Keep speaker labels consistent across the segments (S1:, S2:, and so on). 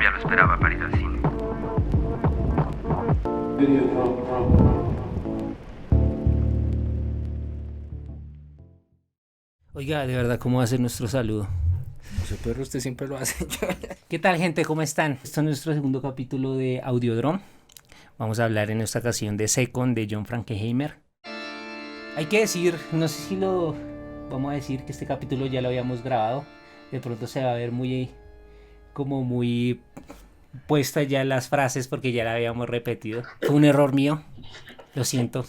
S1: novia lo esperaba para ir al cine.
S2: Oiga, de verdad, ¿cómo va a ser nuestro saludo?
S3: No sé, pero usted siempre lo hace.
S2: ¿Qué tal, gente? ¿Cómo están? Este es nuestro segundo capítulo de Audiodrome. Vamos a hablar en esta ocasión de Second, de John Frankenheimer. Hay que decir, no sé si lo vamos a decir, que este capítulo ya lo habíamos grabado. De pronto se va a ver muy puestas ya las frases porque ya la habíamos repetido. Fue un error mío, lo siento.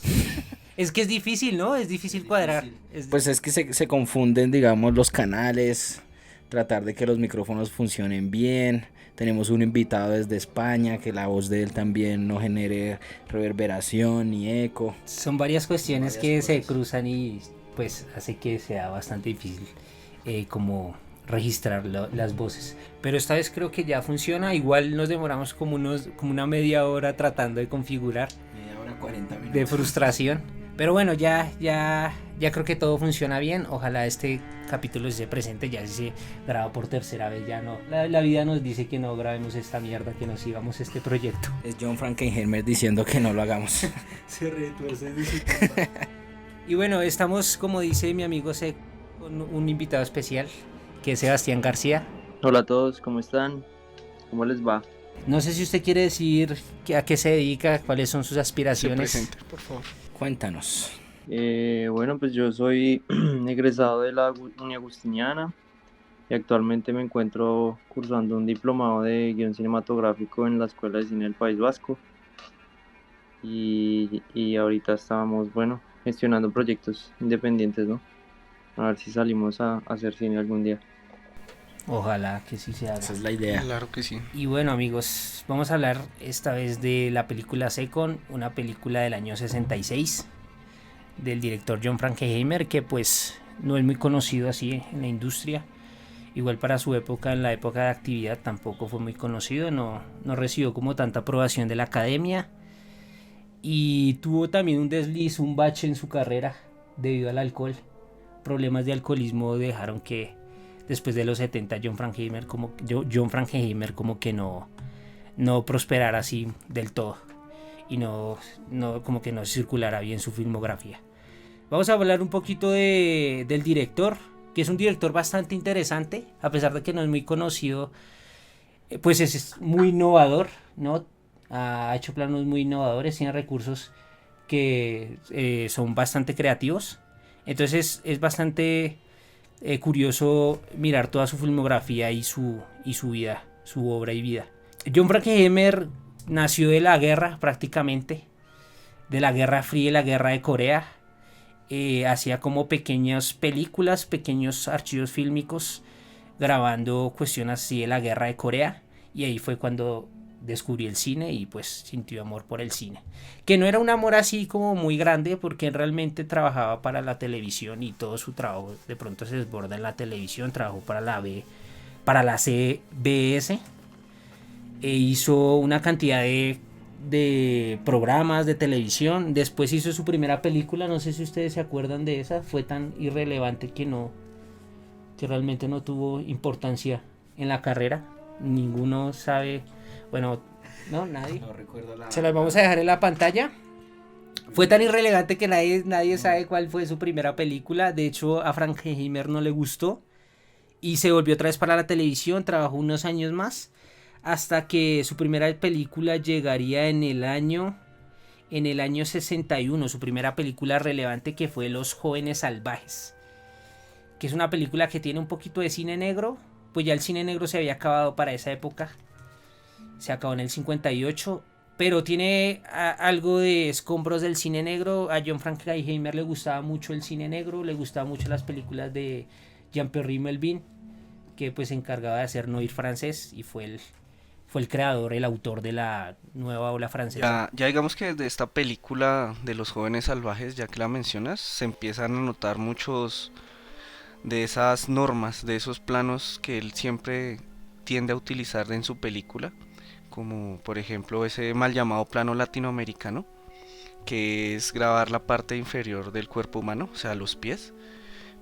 S2: Es que es difícil, ¿no? Es difícil cuadrar.
S3: Pues es que se confunden, digamos, los canales, tratar de que los micrófonos funcionen bien. Tenemos un invitado desde España, que la voz de él también no genere reverberación ni eco.
S2: Son varias cuestiones que se cruzan y pues hace que sea bastante difícil como registrar las voces. Pero esta vez creo que ya funciona. Igual nos demoramos como una media hora tratando de configurar.
S3: Media hora, 40 minutos.
S2: De frustración. Pero bueno, ya creo que todo funciona bien. Ojalá este capítulo se presente, ya si se graba por tercera vez, ya no. La vida nos dice que no grabemos esta mierda, que no sigamos este proyecto.
S3: Es John Frankenheimer diciendo que no lo hagamos.
S2: Se retuerce de su Y bueno, estamos, como dice mi amigo Sec, con un invitado especial, que es Sebastián García.
S4: Hola a todos, ¿cómo están? ¿Cómo les va?
S2: No sé si usted quiere decir a qué se dedica, cuáles son sus aspiraciones.
S3: Se presente, por favor. Cuéntanos.
S4: Bueno, pues yo soy egresado de la Uni Agustiniana y actualmente me encuentro cursando un diplomado de guión cinematográfico en la Escuela de Cine del País Vasco y ahorita estábamos, gestionando proyectos independientes, ¿no? A ver si salimos a hacer cine algún día.
S2: Ojalá que sí se haga.
S3: Esa es la idea.
S5: Claro que sí.
S2: Y bueno, amigos, vamos a hablar esta vez de la película Second, una película del año 66 del director John Frankenheimer, que pues no es muy conocido así en la industria. Igual para su época, en la época de actividad, tampoco fue muy conocido, no recibió como tanta aprobación de la academia y tuvo también un desliz, un bache en su carrera debido al alcohol. Problemas de alcoholismo dejaron que después de los 70 John Frankenheimer como que no prosperara así del todo y no como que no circulara bien su filmografía. Vamos a hablar un poquito del director, que es un director bastante interesante, a pesar de que no es muy conocido, pues es muy innovador, ¿no? Ha hecho planos muy innovadores, tiene recursos que son bastante creativos, entonces es bastante curioso mirar toda su filmografía y su vida, su obra y vida. John Frankenheimer nació de la guerra prácticamente, de la Guerra Fría y la Guerra de Corea. Hacía como pequeñas películas, pequeños archivos fílmicos, grabando cuestiones así de la Guerra de Corea, y ahí fue cuando descubrí el cine y pues sintió amor por el cine, que no era un amor así como muy grande, porque él realmente trabajaba para la televisión y todo su trabajo de pronto se desborda en la televisión. Trabajó para la CBS e hizo una cantidad de programas de televisión. Después hizo su primera película, no sé si ustedes se acuerdan de esa, fue tan irrelevante que realmente no tuvo importancia en la carrera. Ninguno sabe, bueno, no, nadie.
S3: No recuerdo
S2: Se las vamos a dejar en la pantalla. Fue tan irrelevante que nadie sabe cuál fue su primera película. De hecho, a Frankenheimer no le gustó y se volvió otra vez para la televisión. Trabajó unos años más hasta que su primera película llegaría en el año 61, su primera película relevante, que fue Los Jóvenes Salvajes, que es una película que tiene un poquito de cine negro, pues ya el cine negro se había acabado para esa época, se acabó en el 58, pero tiene algo de escombros del cine negro. A John Frankenheimer le gustaba mucho el cine negro, le gustaban mucho las películas de Jean-Pierre Melville, que pues se encargaba de hacer noir francés y fue el creador, el autor de la nueva ola francesa.
S5: Ya digamos que desde esta película de Los Jóvenes Salvajes, ya que la mencionas, se empiezan a notar muchos de esas normas, de esos planos que él siempre tiende a utilizar en su película, como por ejemplo ese mal llamado plano latinoamericano, que es grabar la parte inferior del cuerpo humano, o sea, los pies,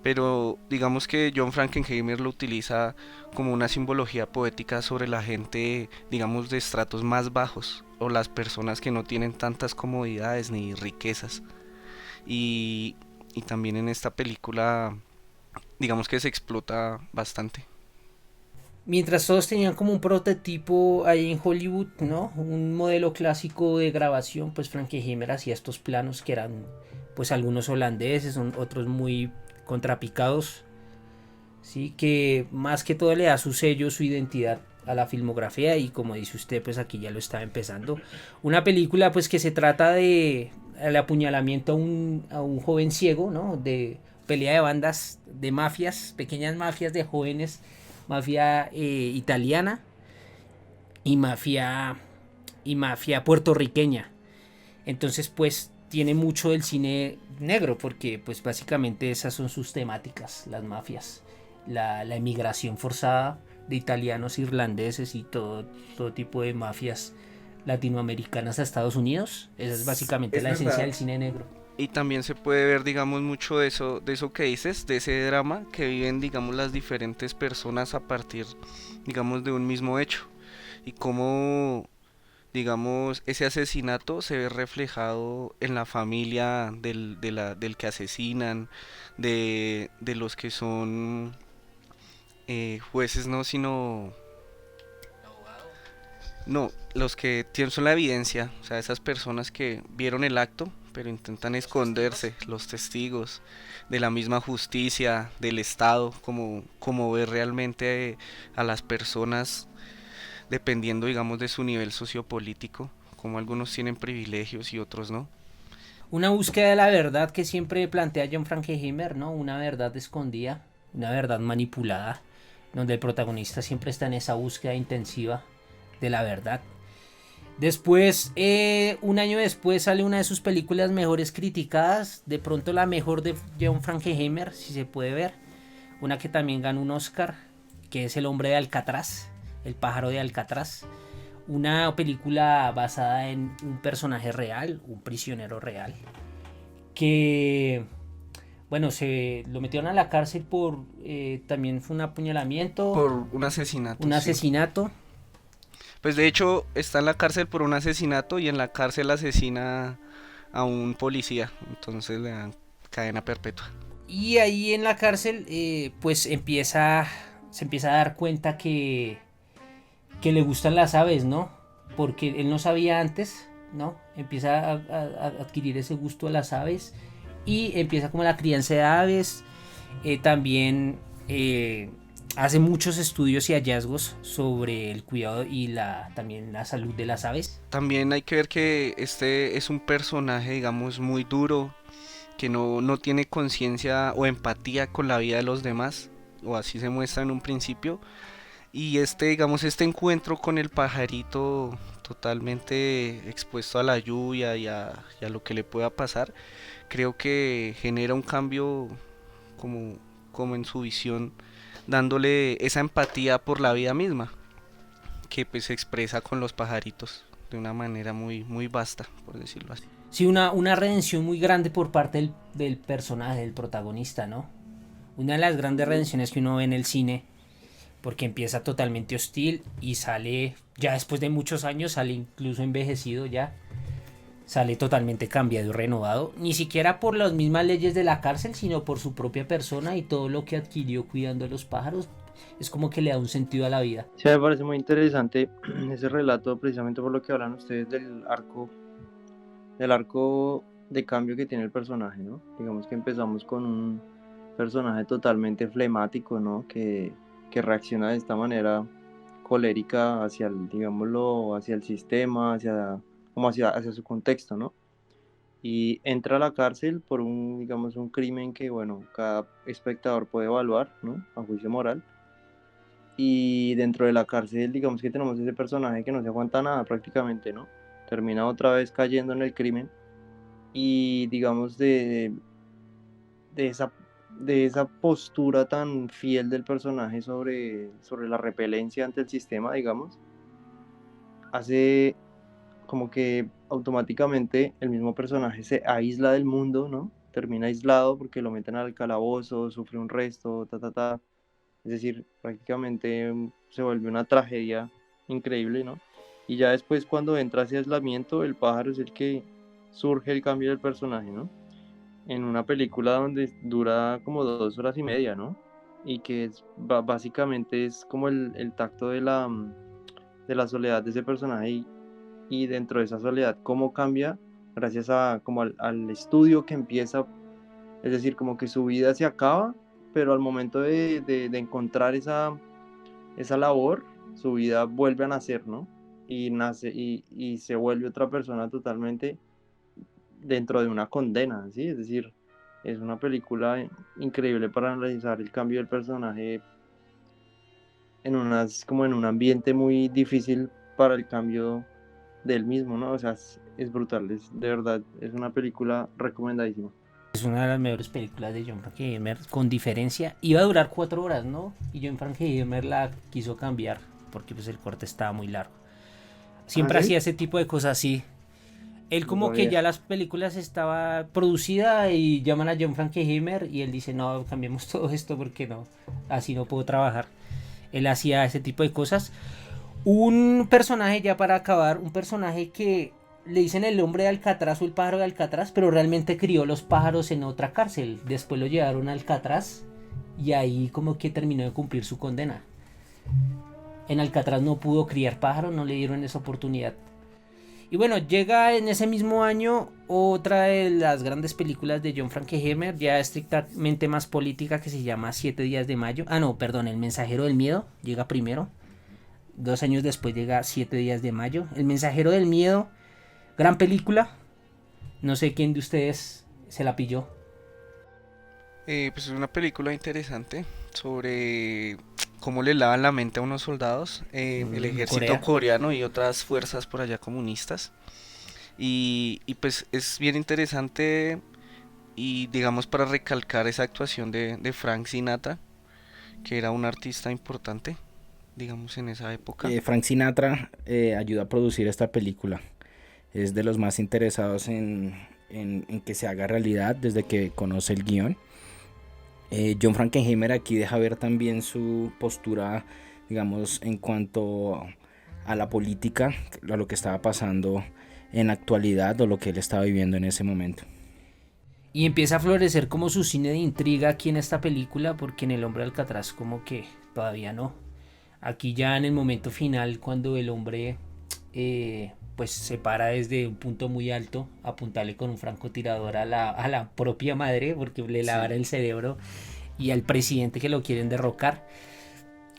S5: pero digamos que John Frankenheimer lo utiliza como una simbología poética sobre la gente, digamos, de estratos más bajos o las personas que no tienen tantas comodidades ni riquezas. Y, y también en esta película, digamos que se explota bastante.
S2: Mientras todos tenían como un prototipo ahí en Hollywood, ¿no? Un modelo clásico de grabación, pues Frankenheimer hacía estos planos que eran pues algunos holandeses, otros muy contrapicados, ¿sí? Que más que todo le da su sello, su identidad a la filmografía y como dice usted, pues aquí ya lo estaba empezando. Una película pues que se trata de el apuñalamiento a un joven ciego, ¿no? De pelea de bandas de mafias, pequeñas mafias de jóvenes, mafia italiana y mafia puertorriqueña. Entonces pues tiene mucho del cine negro porque pues básicamente esas son sus temáticas, las mafias, la emigración forzada de italianos, irlandeses y todo tipo de mafias latinoamericanas a Estados Unidos. Esa es básicamente
S3: Es
S2: la esencia
S3: verdad.
S2: del cine negro.
S5: Y también se puede ver, digamos, mucho de eso que dices, de ese drama que viven, digamos, las diferentes personas a partir, digamos, de un mismo hecho. Y cómo, digamos, ese asesinato se ve reflejado en la familia del que asesinan, de los que son jueces, no, sino... No, los que tienen son la evidencia, o sea, esas personas que vieron el acto, pero intentan esconderse, los testigos de la misma justicia, del Estado, como ver realmente a las personas dependiendo, digamos, de su nivel sociopolítico, como algunos tienen privilegios y otros no.
S2: Una búsqueda de la verdad que siempre plantea John Frankenheimer, ¿no? Una verdad escondida, una verdad manipulada, donde el protagonista siempre está en esa búsqueda intensiva de la verdad. Después, un año después sale una de sus películas mejores criticadas, de pronto la mejor de John Frankenheimer, si se puede ver, una que también ganó un Oscar, que es El hombre de Alcatraz, El pájaro de Alcatraz, una película basada en un personaje real, un prisionero real, que, bueno, se lo metieron a la cárcel por, también fue un apuñalamiento,
S5: Por un asesinato,
S2: un
S5: sí.
S2: asesinato.
S5: Pues de hecho está en la cárcel por un asesinato y en la cárcel asesina a un policía, entonces le dan cadena perpetua.
S2: Y ahí en la cárcel, pues se empieza a dar cuenta que le gustan las aves, ¿no? Porque él no sabía antes, ¿no? Empieza a adquirir ese gusto a las aves y empieza como la crianza de aves. También hace muchos estudios y hallazgos sobre el cuidado y también la salud de las aves.
S5: También hay que ver que este es un personaje, digamos, muy duro, que no tiene conciencia o empatía con la vida de los demás, o así se muestra en un principio. Y este, digamos, este encuentro con el pajarito totalmente expuesto a la lluvia y a lo que le pueda pasar, creo que genera un cambio como, como en su visión, dándole esa empatía por la vida misma, que pues se expresa con los pajaritos de una manera muy vasta, por decirlo así.
S2: Sí, una redención muy grande por parte del personaje, del protagonista, ¿no? Una de las grandes redenciones que uno ve en el cine, porque empieza totalmente hostil y sale, ya después de muchos años, sale incluso envejecido ya, sale totalmente cambiado y renovado, ni siquiera por las mismas leyes de la cárcel, sino por su propia persona y todo lo que adquirió cuidando a los pájaros, es como que le da un sentido a la vida.
S4: Sí, me parece muy interesante ese relato, precisamente por lo que hablan ustedes del arco de cambio que tiene el personaje, ¿no? Digamos que empezamos con un personaje totalmente flemático, ¿no? Que reacciona de esta manera colérica hacia el, digámoslo, hacia el sistema, hacia su contexto, ¿no? Y entra a la cárcel por un, digamos, un crimen que, bueno, cada espectador puede evaluar, ¿no? A juicio moral. Y dentro de la cárcel, digamos que tenemos ese personaje que no se aguanta nada prácticamente, ¿no? Termina otra vez cayendo en el crimen y, digamos, de esa, de esa postura tan fiel del personaje sobre la repelencia ante el sistema, digamos, hace como que automáticamente el mismo personaje se aísla del mundo, ¿no? termina aislado porque lo meten al calabozo, sufre un resto, ta, ta, ta. Es decir, prácticamente se vuelve una tragedia increíble, ¿no? Y ya después cuando entra ese aislamiento, el pájaro es el que surge el cambio del personaje, ¿no? En una película donde dura como 2 horas y media, ¿no? Y que básicamente es como el tacto de la soledad de ese personaje y dentro de esa soledad cómo cambia gracias a como al estudio que empieza, es decir, como que su vida se acaba, pero al momento de encontrar esa labor, su vida vuelve a nacer, ¿no? Y nace y se vuelve otra persona totalmente dentro de una condena, ¿sí? Es decir, es una película increíble para analizar el cambio del personaje como en un ambiente muy difícil para el cambio del mismo, ¿no? O sea, es brutal, de verdad, es una película recomendadísima.
S2: Es una de las mejores películas de John Frankenheimer, con diferencia. Iba a durar 4 horas, ¿no? Y John Frankenheimer la quiso cambiar porque pues el corte estaba muy largo. Siempre
S4: ¿Ah, sí?
S2: hacía ese tipo de cosas así. Él
S4: No
S2: como que
S4: sabía.
S2: ya las películas estaba producida y llaman a John Frankenheimer y él dice, no, cambiemos todo esto porque no, así no puedo trabajar. Él hacía ese tipo de cosas. Un personaje, ya para acabar, un personaje que le dicen el hombre de Alcatraz o el pájaro de Alcatraz, pero realmente crió los pájaros en otra cárcel. Después lo llevaron a Alcatraz y ahí como que terminó de cumplir su condena. En Alcatraz no pudo criar pájaros, no le dieron esa oportunidad. Y bueno, llega en ese mismo año otra de las grandes películas de John Frankenheimer, ya estrictamente más política, que se llama Siete días de mayo. Ah, no, perdón, El mensajero del miedo llega primero. 2 años después llega Siete días de mayo. El mensajero del miedo, gran película. No sé quién de ustedes se la pilló.
S5: Pues es una película interesante sobre cómo le lavan la mente a unos soldados, el ejército
S2: Corea.
S5: coreano y otras fuerzas por allá comunistas. Y pues es bien interesante y digamos para recalcar esa actuación de Frank Sinatra, que era un artista importante, digamos en esa época.
S3: Frank Sinatra ayuda a producir esta película. Es de los más interesados en que se haga realidad desde que conoce el guión. John Frankenheimer aquí deja ver también su postura, digamos, en cuanto a la política, a lo que estaba pasando en la actualidad o lo que él estaba viviendo en ese momento.
S2: Y empieza a florecer como su cine de intriga aquí en esta película, porque en El hombre de Alcatraz como que todavía no. Aquí ya en el momento final, cuando el hombre pues se para desde un punto muy alto, a apuntarle con un francotirador a la propia madre, porque le lavará
S5: Sí.
S2: el cerebro, y al presidente que lo quieren derrocar.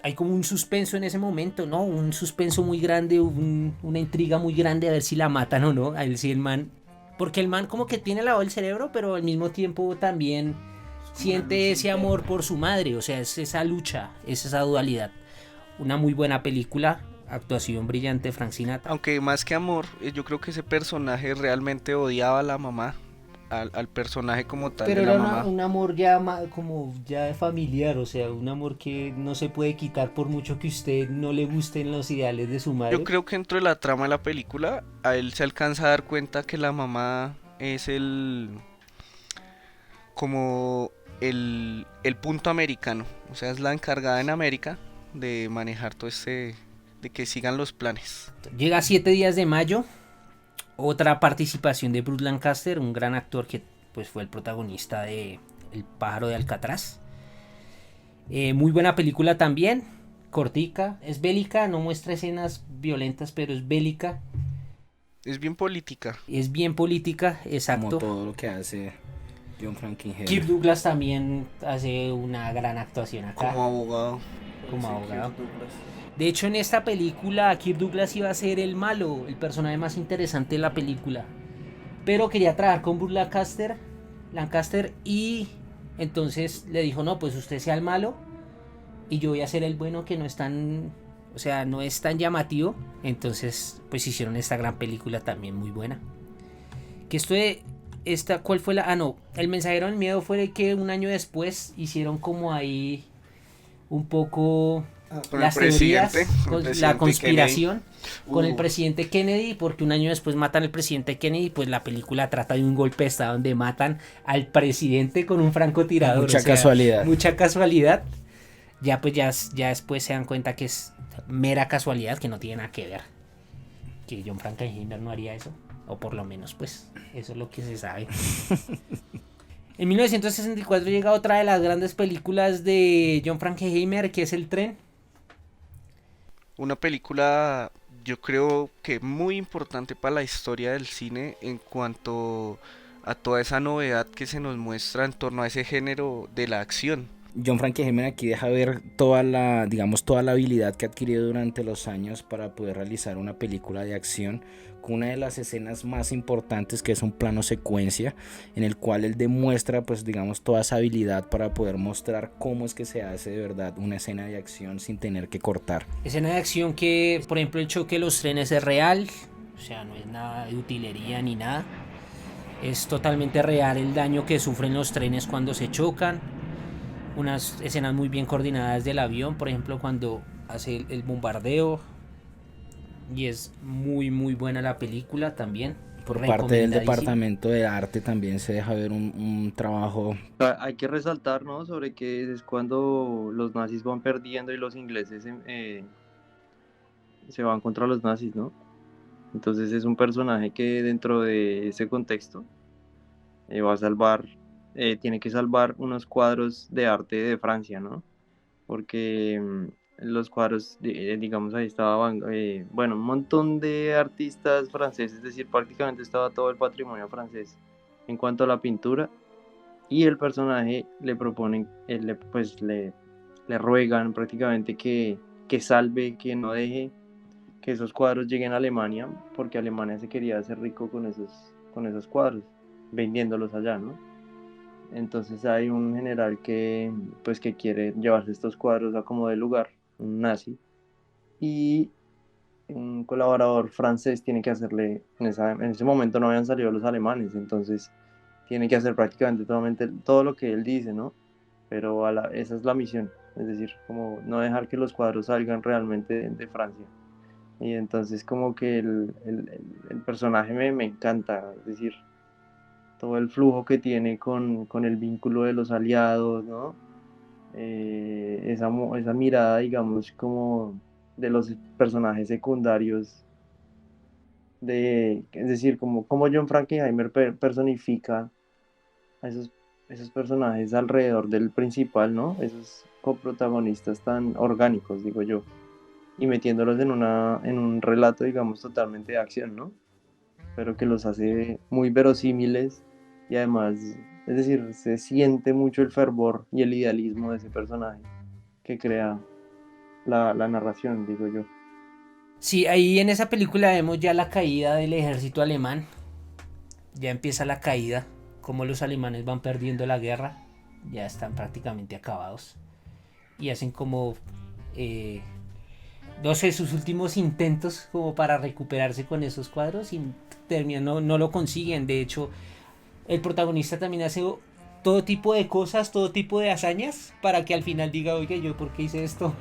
S2: Hay como un suspenso en ese momento, ¿no? Un suspenso muy grande, una intriga muy grande a ver si la matan o no. A ver si el man... Porque el man como que tiene lavado el cerebro, pero al mismo tiempo también siente ese amor por su madre. O sea, es esa lucha, es esa dualidad. Una muy buena película, actuación brillante de Frank Sinatra.
S5: Aunque más que amor, yo creo que ese personaje realmente odiaba a la mamá, al personaje como tal
S2: Pero
S5: de la
S2: era
S5: mamá.
S2: un amor ya como ya familiar, o sea, un amor que no se puede quitar por mucho que usted no le gusten los ideales de su
S5: Yo
S2: madre.
S5: creo que dentro de la trama de la película, a él se alcanza a dar cuenta que la mamá es como el punto americano, o sea, es la encargada en América de manejar todo de que sigan los planes.
S2: Llega 7 días de mayo, otra participación de Bruce Lancaster, un gran actor que pues fue el protagonista de El pájaro de Alcatraz. Muy buena película también, cortica, es bélica, no muestra escenas violentas, pero es bélica,
S5: Es bien política.
S2: es bien política,
S3: Como
S2: exacto.
S3: todo lo que hace John Frankenheimer.
S2: Kirk Douglas también hace una gran actuación acá
S5: Como abogado.
S2: como
S4: Sí,
S2: abogado.
S4: Kirk Douglas.
S2: De hecho, en esta película, Kirk Douglas iba a ser el malo, el personaje más interesante de la película. Pero quería trabajar con Bruce Lancaster, y entonces le dijo, no, pues usted sea el malo y yo voy a ser el bueno, que no es tan, o sea, no es tan llamativo. Entonces, pues hicieron esta gran película también muy buena. Que esto de esta, ¿cuál fue la? Ah, no, El mensajero del miedo fue que un año después hicieron como ahí un poco
S5: Con
S2: las
S5: el
S2: teorías,
S5: presidente, con el
S2: la
S5: presidente
S2: conspiración con el
S5: Uh.
S2: presidente Kennedy, porque un año después matan al presidente Kennedy, pues la película trata de un golpe de estado donde matan al presidente con un francotirador.
S3: Mucha
S2: o sea,
S3: casualidad.
S2: Mucha casualidad. Ya pues ya después se dan cuenta que es mera casualidad, que no tiene nada que ver. Que John Frankenheimer no haría eso. O por lo menos pues eso es lo que se sabe. En 1964 llega otra de las grandes películas de John Frankenheimer, que es El tren.
S5: Una película, yo creo que muy importante para la historia del cine en cuanto a toda esa novedad que se nos muestra en torno a ese género de la acción.
S3: John Frankenheimer aquí deja ver toda la, digamos, toda la habilidad que ha adquirido durante los años para poder realizar una película de acción con una de las escenas más importantes, que es un plano secuencia en el cual él demuestra, pues digamos, toda esa habilidad para poder mostrar cómo es que se hace de verdad una escena de acción sin tener que cortar.
S2: Escena de acción que, por ejemplo, el choque de los trenes es real, o sea, no es nada de utilería ni nada. Es totalmente real el daño que sufren los trenes cuando se chocan. Unas escenas muy bien coordinadas del avión, por ejemplo, cuando hace el bombardeo. Y es muy muy buena la película también.
S3: Por parte del departamento de arte también se deja ver un trabajo.
S4: Hay que resaltar, ¿no? Sobre que es cuando los nazis van perdiendo y los ingleses se van contra los nazis, ¿no? Entonces es un personaje que dentro de ese contexto va a salvar, tiene que salvar unos cuadros de arte de Francia, ¿no? Porque los cuadros, digamos, ahí estaba, bueno, un montón de artistas franceses, es decir, prácticamente estaba todo el patrimonio francés en cuanto a la pintura, y el personaje le proponen, le ruegan prácticamente que salve, que no deje que esos cuadros lleguen a Alemania, porque Alemania se quería hacer rico con esos cuadros, vendiéndolos allá, ¿no? Entonces hay un general que quiere llevarse estos cuadros a como de lugar, un nazi, y un colaborador francés tiene que hacerle, en ese momento no habían salido los alemanes, entonces tiene que hacer prácticamente todo lo que él dice, ¿no? Pero esa es la misión, es decir, como no dejar que los cuadros salgan realmente de Francia. Y entonces como que el personaje me encanta, es decir, todo el flujo que tiene con el vínculo de los aliados, ¿no? Esa mirada, digamos, como de los personajes secundarios, es decir, como John Frankenheimer personifica a esos personajes alrededor del principal, ¿no? Esos coprotagonistas tan orgánicos, digo yo, y metiéndolos en un relato, digamos, totalmente de acción, ¿no? Pero que los hace muy verosímiles y además, es decir, se siente mucho el fervor y el idealismo de ese personaje que crea la narración, digo yo.
S2: Sí, ahí en esa película vemos ya la caída del ejército alemán. Ya empieza la caída, como los alemanes van perdiendo la guerra, ya están prácticamente acabados. Y hacen como, no sé, sus últimos intentos como para recuperarse con esos cuadros y terminan, no lo consiguen. De hecho, el protagonista también hace todo tipo de cosas, todo tipo de hazañas para que al final diga, oye, ¿yo por qué hice esto?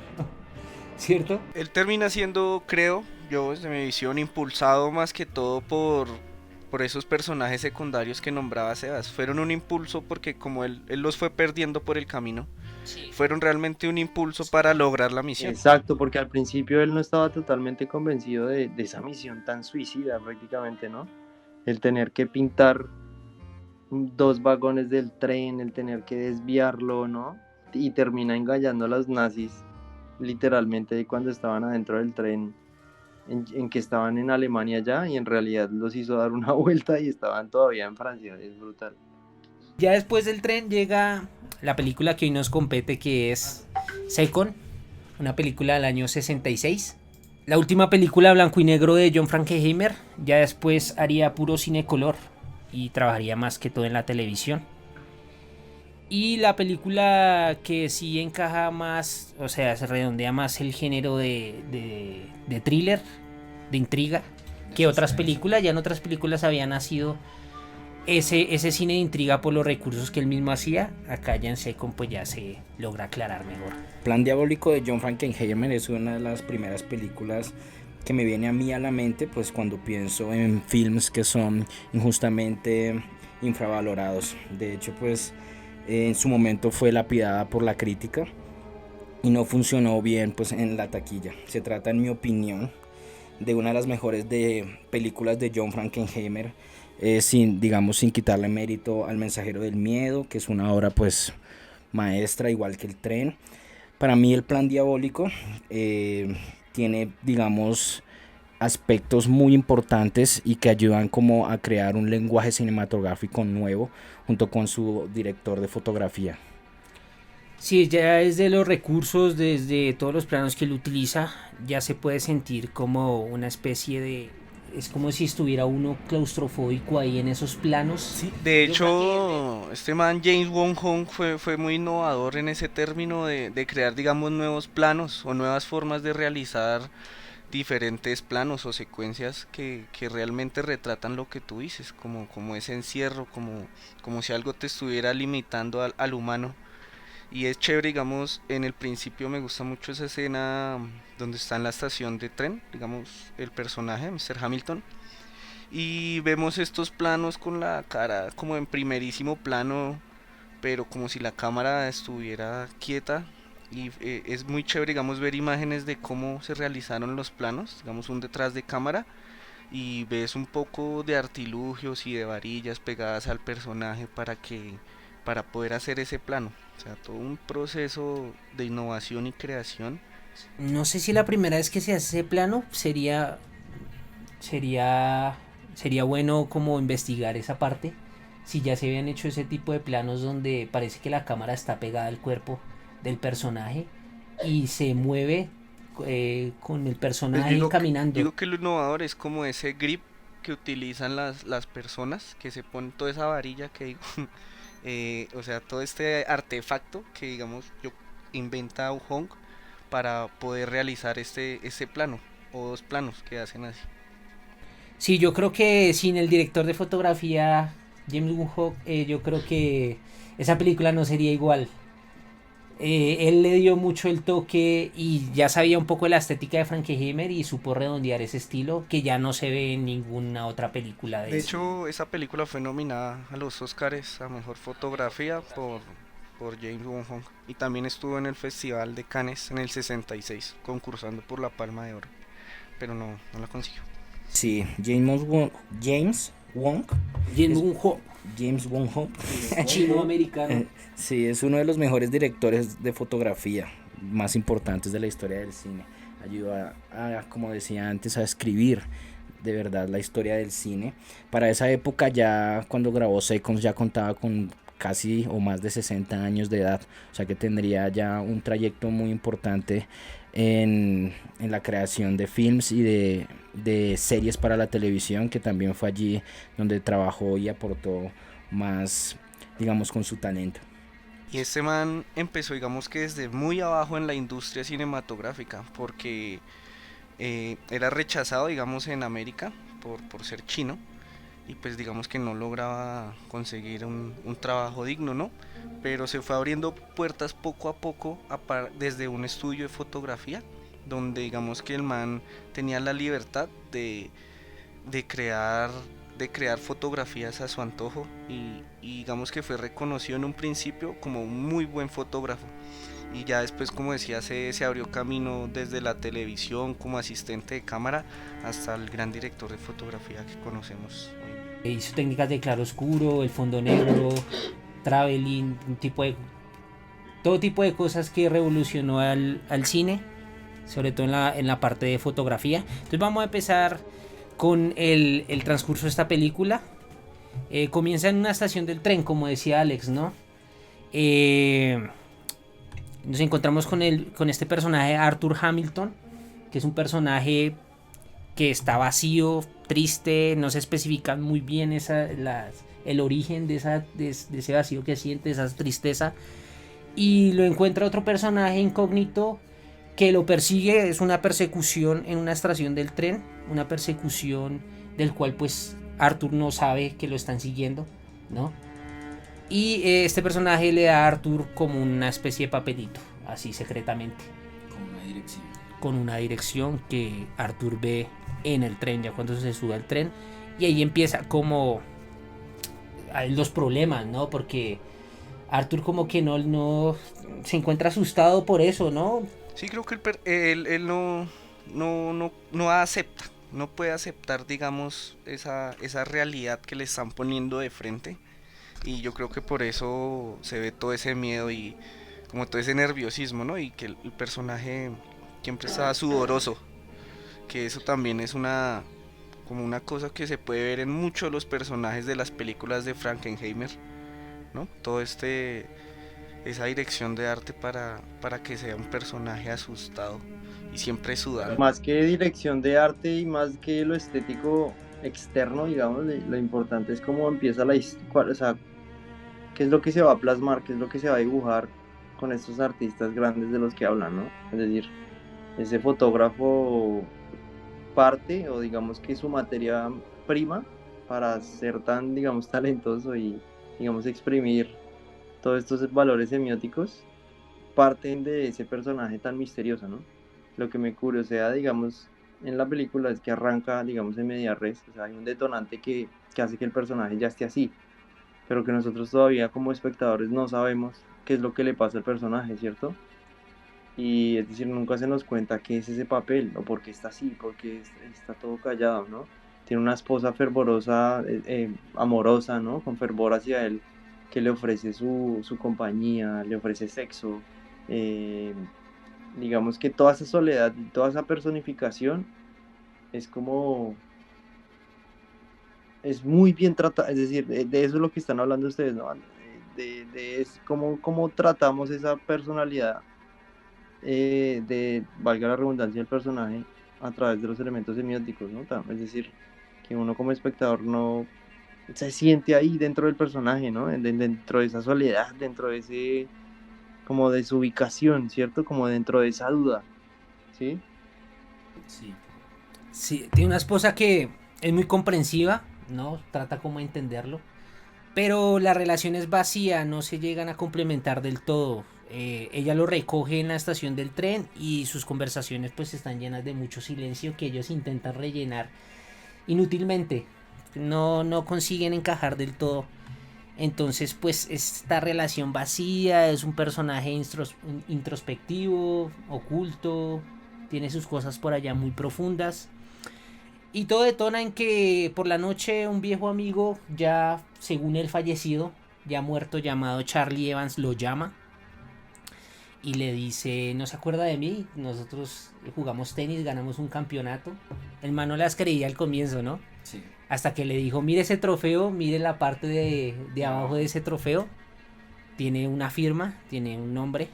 S2: ¿Cierto?
S5: Él termina siendo, creo, yo desde mi visión, impulsado más que todo por esos personajes secundarios que nombraba Sebas. Fueron un impulso porque como él los fue perdiendo por el camino, sí, fueron realmente un impulso para lograr la misión.
S4: Exacto, porque al principio él no estaba totalmente convencido de esa misión tan suicida prácticamente, ¿no? El tener que pintar 2 vagones del tren, el tener que desviarlo, ¿no? Y termina engañando a los nazis literalmente cuando estaban adentro del tren, en que estaban en Alemania ya, y en realidad los hizo dar una vuelta y estaban todavía en Francia. Es brutal.
S2: Ya después del tren llega la película que hoy nos compete, que es Second, una película del año 66. La última película blanco y negro de John Frankenheimer. Ya después haría puro cine color y trabajaría más que todo en la televisión. Y la película que sí encaja más, o sea, se redondea más el género de thriller, de intriga, que otras películas. Ya en otras películas había nacido ese cine de intriga por los recursos que él mismo hacía, acá ya en Second pues ya se logra aclarar mejor.
S3: Plan Diabólico de John Frankenheimer es una de las primeras películas que me viene a mí a la mente, pues cuando pienso en films que son injustamente infravalorados. De hecho, pues en su momento fue lapidada por la crítica y no funcionó bien pues en la taquilla. Se trata, en mi opinión, de una de las mejores películas de John Frankenheimer, sin quitarle mérito al Mensajero del Miedo, que es una obra pues maestra, igual que El Tren. Para mí el Plan Diabólico tiene, digamos, aspectos muy importantes y que ayudan como a crear un lenguaje cinematográfico nuevo junto con su director de fotografía.
S2: Sí, ya desde los recursos, desde todos los planos que él utiliza, ya se puede sentir como una especie de... Es como si estuviera uno claustrofóbico ahí en esos planos.
S5: Sí, de hecho, este man James Wong Hong fue muy innovador en ese término de crear, digamos, nuevos planos o nuevas formas de realizar diferentes planos o secuencias que realmente retratan lo que tú dices, como ese encierro, como si algo te estuviera limitando al humano. Y es chévere, digamos, en el principio me gusta mucho esa escena donde está en la estación de tren, digamos, el personaje, Mr. Hamilton, y vemos estos planos con la cara como en primerísimo plano, pero como si la cámara estuviera quieta. Y es muy chévere, digamos, ver imágenes de cómo se realizaron los planos, digamos, un detrás de cámara, y ves un poco de artilugios y de varillas pegadas al personaje para poder hacer ese plano. O sea, todo un proceso de innovación y creación.
S2: No sé si la primera vez que se hace ese plano sería bueno como investigar esa parte. Si ya se habían hecho ese tipo de planos donde parece que la cámara está pegada al cuerpo del personaje y se mueve con el
S5: Pues
S2: personaje caminando.
S5: digo que lo innovador es como ese grip que utilizan las personas, que se ponen toda esa varilla que digo, o sea, todo este artefacto que digamos yo inventa Hong para poder realizar este plano o dos planos que hacen así.
S2: Sí, yo creo que sin el director de fotografía James Woodcock, yo creo que esa película no sería igual. Él le dio mucho el toque y ya sabía un poco de la estética de Frankenheimer y supo redondear ese estilo que ya no se ve en ninguna otra película de
S5: De
S2: ese.
S5: hecho, esa película fue nominada a los Oscars a mejor fotografía por James Wong Hong, y también estuvo en el Festival de Cannes en el 66 concursando por la Palma de Oro, pero no la consiguió.
S3: Sí, James Wong
S2: James
S3: es,
S2: Woodcock,
S3: James Wong Hong.
S2: chino-americano.
S3: Sí, es uno de los mejores directores de fotografía más importantes de la historia del cine. Ayudó como decía antes, a escribir de verdad la historia del cine. Para esa época, ya cuando grabó Seconds, ya contaba con casi o más de 60 años de edad. O sea que tendría ya un trayecto muy importante en la creación de films y de series para la televisión, que también fue allí donde trabajó y aportó más, digamos, con su talento.
S5: Y este man empezó, digamos que desde muy abajo en la industria cinematográfica, porque era rechazado, digamos, en América por ser chino, y pues digamos que no lograba conseguir un trabajo digno, ¿no? Pero se fue abriendo puertas poco a poco desde un estudio de fotografía, donde digamos que el man tenía la libertad de crear fotografías a su antojo, y digamos que fue reconocido en un principio como un muy buen fotógrafo, y ya después, como decía, se abrió camino desde la televisión como asistente de cámara hasta el gran director de fotografía que conocemos hoy.
S2: Hizo técnicas de claroscuro, el fondo negro, traveling, todo tipo de cosas que revolucionó al cine, sobre todo en la parte de fotografía. Entonces vamos a empezar con el transcurso de esta película. Comienza en una estación del tren, como decía Alex, ¿no? Nos encontramos con este personaje, Arthur Hamilton, que es un personaje que está vacío, triste, no se especifica muy bien el origen de ese vacío que siente, esa tristeza, y lo encuentra otro personaje incógnito que lo persigue. Es una persecución en una estación del tren, una persecución del cual pues Arthur no sabe que lo están siguiendo, ¿no? Y este personaje le da a Arthur como una especie de papelito, así secretamente. Con una dirección que Arthur ve en el tren, ya cuando se sube al tren. Y ahí empieza como los problemas, ¿no? Porque Arthur como que no se encuentra asustado por eso, ¿no?
S5: Sí, creo que él no acepta, no puede aceptar, digamos, esa realidad que le están poniendo de frente. Y yo creo que por eso se ve todo ese miedo y como todo ese nerviosismo, ¿no? Y que el personaje siempre está sudoroso, que eso también es como una cosa que se puede ver en muchos de los personajes de las películas de Frankenheimer, ¿no? Esa dirección de arte para que sea un personaje asustado y siempre sudando.
S4: Más que dirección de arte y más que lo estético externo, digamos, lo importante es cómo empieza la historia, o sea, qué es lo que se va a plasmar, qué es lo que se va a dibujar con estos artistas grandes de los que hablan, ¿no? Es decir, ese fotógrafo parte, o digamos que su materia prima para ser tan, digamos, talentoso y, digamos, exprimir todos estos valores semióticos, parten de ese personaje tan misterioso, ¿no? Lo que me curiosea, digamos, en la película es que arranca, digamos, en media res, o sea, hay un detonante que hace que el personaje ya esté así, pero que nosotros todavía como espectadores no sabemos qué es lo que le pasa al personaje, ¿cierto? Y es decir, nunca se nos cuenta qué es ese papel, o por qué está así, por qué está todo callado, ¿no? Tiene una esposa fervorosa, amorosa, ¿no? Con fervor hacia él, que le ofrece su compañía, le ofrece sexo. eh, digamos que toda esa soledad, toda esa personificación es como, es muy bien tratada, es decir, de eso es lo que están hablando ustedes, ¿no? Es cómo tratamos esa personalidad, valga la redundancia, del personaje a través de los elementos semióticos, ¿no? Es decir, que uno como espectador no se siente ahí dentro del personaje, ¿no? Dentro de esa soledad, dentro de ese, como de su ubicación, ¿cierto? Como dentro de esa duda, ¿sí?
S2: Sí, tiene una esposa que es muy comprensiva, ¿no? Trata como de entenderlo. Pero la relación es vacía, no se llegan a complementar del todo. Ella lo recoge en la estación del tren y sus conversaciones pues están llenas de mucho silencio que ellos intentan rellenar inútilmente. No consiguen encajar del todo. Entonces pues esta relación vacía, es un personaje introspectivo, oculto, tiene sus cosas por allá muy profundas. Y todo detona en que por la noche un viejo amigo, ya según el fallecido, ya muerto, llamado Charlie Evans, lo llama y le dice: ¿no se acuerda de mí? Nosotros jugamos tenis, ganamos un campeonato. El man no las creía al comienzo, ¿no?
S3: Sí.
S2: Hasta que le dijo: mire ese trofeo, mire la parte de abajo de ese trofeo. Tiene una firma, tiene un nombre.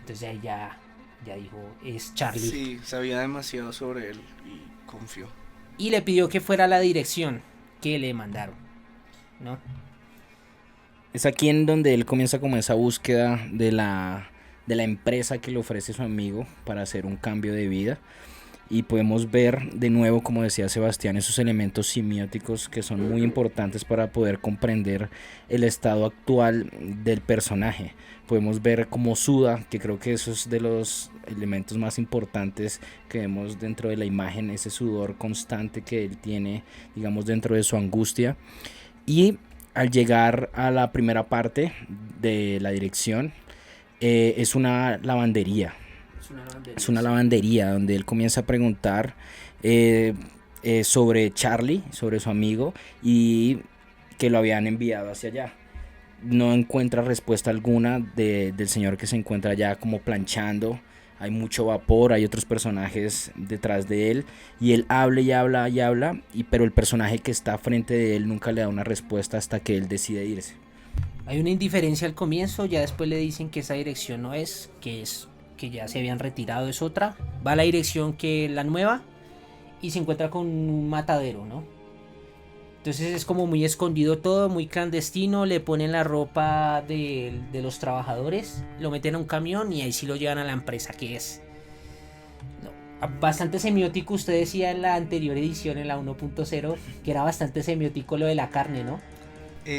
S2: Entonces ahí ya dijo: es Charlie.
S5: Sí, sabía demasiado sobre él y confió.
S2: Y le pidió que fuera a la dirección que le mandaron, ¿no?
S3: Es aquí en donde él comienza como esa búsqueda de la empresa que le ofrece su amigo para hacer un cambio de vida. Y podemos ver de nuevo, como decía Sebastián, esos elementos semióticos que son muy importantes para poder comprender el estado actual del personaje. Podemos ver cómo suda, que creo que eso es de los elementos más importantes que vemos dentro de la imagen, ese sudor constante que él tiene, digamos, dentro de su angustia. Y al llegar a la primera parte de la dirección, es una lavandería. Es una lavandería donde él comienza a preguntar sobre Charlie, sobre su amigo, y que lo habían enviado hacia allá. No encuentra respuesta alguna del señor que se encuentra allá como planchando. Hay mucho vapor, hay otros personajes detrás de él y él habla y habla y habla, pero el personaje que está frente de él nunca le da una respuesta hasta que él decide irse.
S2: Hay una indiferencia al comienzo, ya después le dicen que esa dirección no es, que ya se habían retirado, es otra. Va a la dirección que la nueva y se encuentra con un matadero, ¿no? Entonces es como muy escondido todo, muy clandestino. Le ponen la ropa de los trabajadores, lo meten a un camión y ahí sí lo llevan a la empresa que es. No. bastante semiótico. Usted decía en la anterior edición, en la 1.0, que era bastante semiótico lo de la carne, ¿no?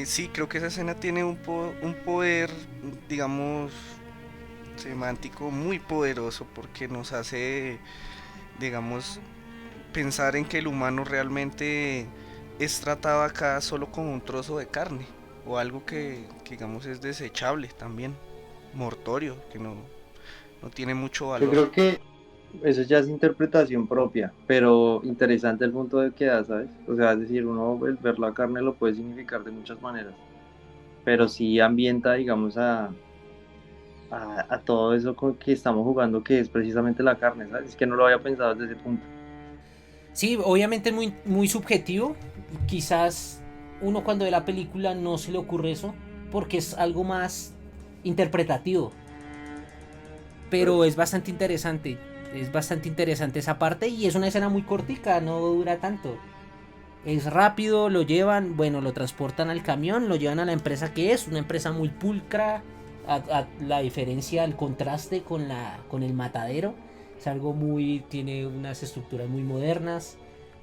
S5: Sí, creo que esa escena tiene un poder, digamos, semántico muy poderoso porque nos hace, digamos, pensar en que el humano realmente es tratado acá solo como un trozo de carne o algo que digamos es desechable también, mortorio, que no tiene mucho
S4: Yo
S5: valor.
S4: creo que eso ya es interpretación propia, pero interesante el punto de que da, ¿sabes? O sea, es decir, uno el ver la carne lo puede significar de muchas maneras, pero sí ambienta, digamos, a todo eso con que estamos jugando, que es precisamente la carne, ¿sabes? Es que no lo había pensado desde ese punto.
S2: Sí, obviamente es muy, muy subjetivo. Quizás uno cuando ve la película no se le ocurre eso, porque es algo más interpretativo. Pero es bastante interesante. Es bastante interesante esa parte y es una escena muy cortica, no dura tanto. Es rápido, lo llevan, bueno, lo transportan al camión, lo llevan a la empresa que es, una empresa muy pulcra, a la diferencia, el contraste con el matadero, es algo muy, tiene unas estructuras muy modernas,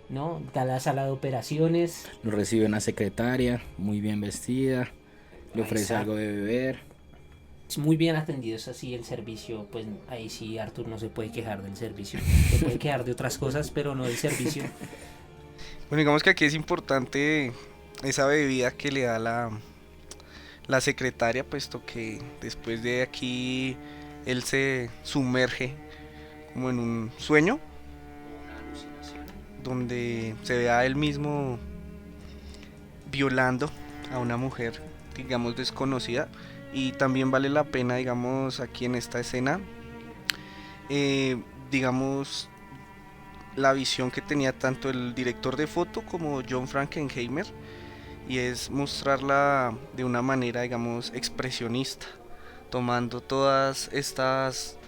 S2: ¿no? Está la sala de operaciones.
S3: Lo recibe una secretaria, muy bien vestida, le ofrece algo de beber.
S2: Es muy bien atendido, es así el servicio, pues ahí sí Arthur no se puede quejar del servicio, se puede quejar de otras cosas, pero no del servicio.
S5: Bueno, digamos que aquí es importante esa bebida que le da la secretaria, puesto que después de aquí él se sumerge como en un sueño donde se ve a él mismo violando a una mujer, digamos, desconocida. Y también vale la pena, digamos, aquí en esta escena, digamos, la visión que tenía tanto el director de foto como John Frankenheimer, y es mostrarla de una manera, digamos, expresionista, tomando todos estos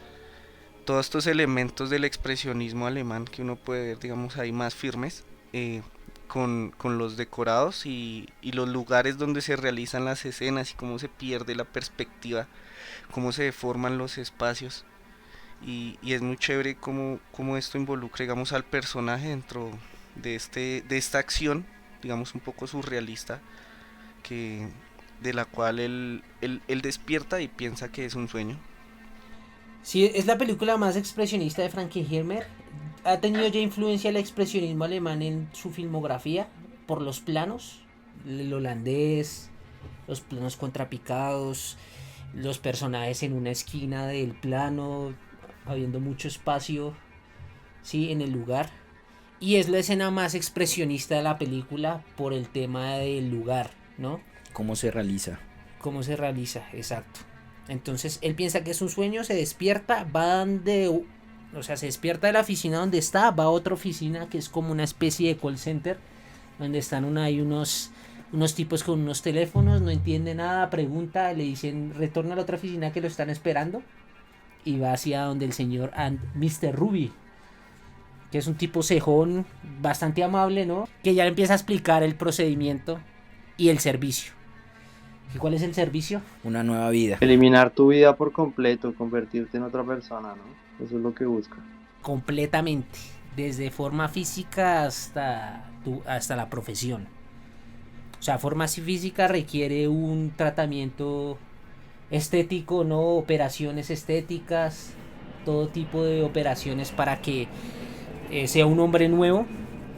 S5: elementos del expresionismo alemán que uno puede ver, digamos, ahí más firmes, con los decorados y los lugares donde se realizan las escenas y cómo se pierde la perspectiva, cómo se deforman los espacios. Y es muy chévere cómo esto involucra, digamos, al personaje dentro de esta acción, digamos, un poco surrealista, que, de la cual él despierta y piensa que es un sueño.
S2: Sí, es la película más expresionista de Frankenheimer. Ha tenido ya influencia el expresionismo alemán en su filmografía por los planos, el holandés, los planos contrapicados, los personajes en una esquina del plano, habiendo mucho espacio, sí, en el lugar. Y es la escena más expresionista de la película por el tema del lugar, ¿no?
S3: ¿Cómo se realiza?
S2: Cómo se realiza, exacto. Entonces él piensa que es un sueño, se despierta, o sea, se despierta de la oficina donde está, va a otra oficina que es como una especie de call center, donde están hay unos tipos con unos teléfonos, no entiende nada, pregunta, le dicen, retorna a la otra oficina que lo están esperando, y va hacia donde el señor and Mr. Ruby, que es un tipo cejón, bastante amable, ¿no? Que ya le empieza a explicar el procedimiento y el servicio. ¿Y cuál es el servicio?
S3: Una nueva vida.
S4: Eliminar tu vida por completo, convertirte en otra persona, ¿no? Eso es lo que busca.
S2: Completamente, desde forma física hasta la profesión. O sea, forma física requiere un tratamiento estético, no operaciones estéticas, todo tipo de operaciones para que sea un hombre nuevo,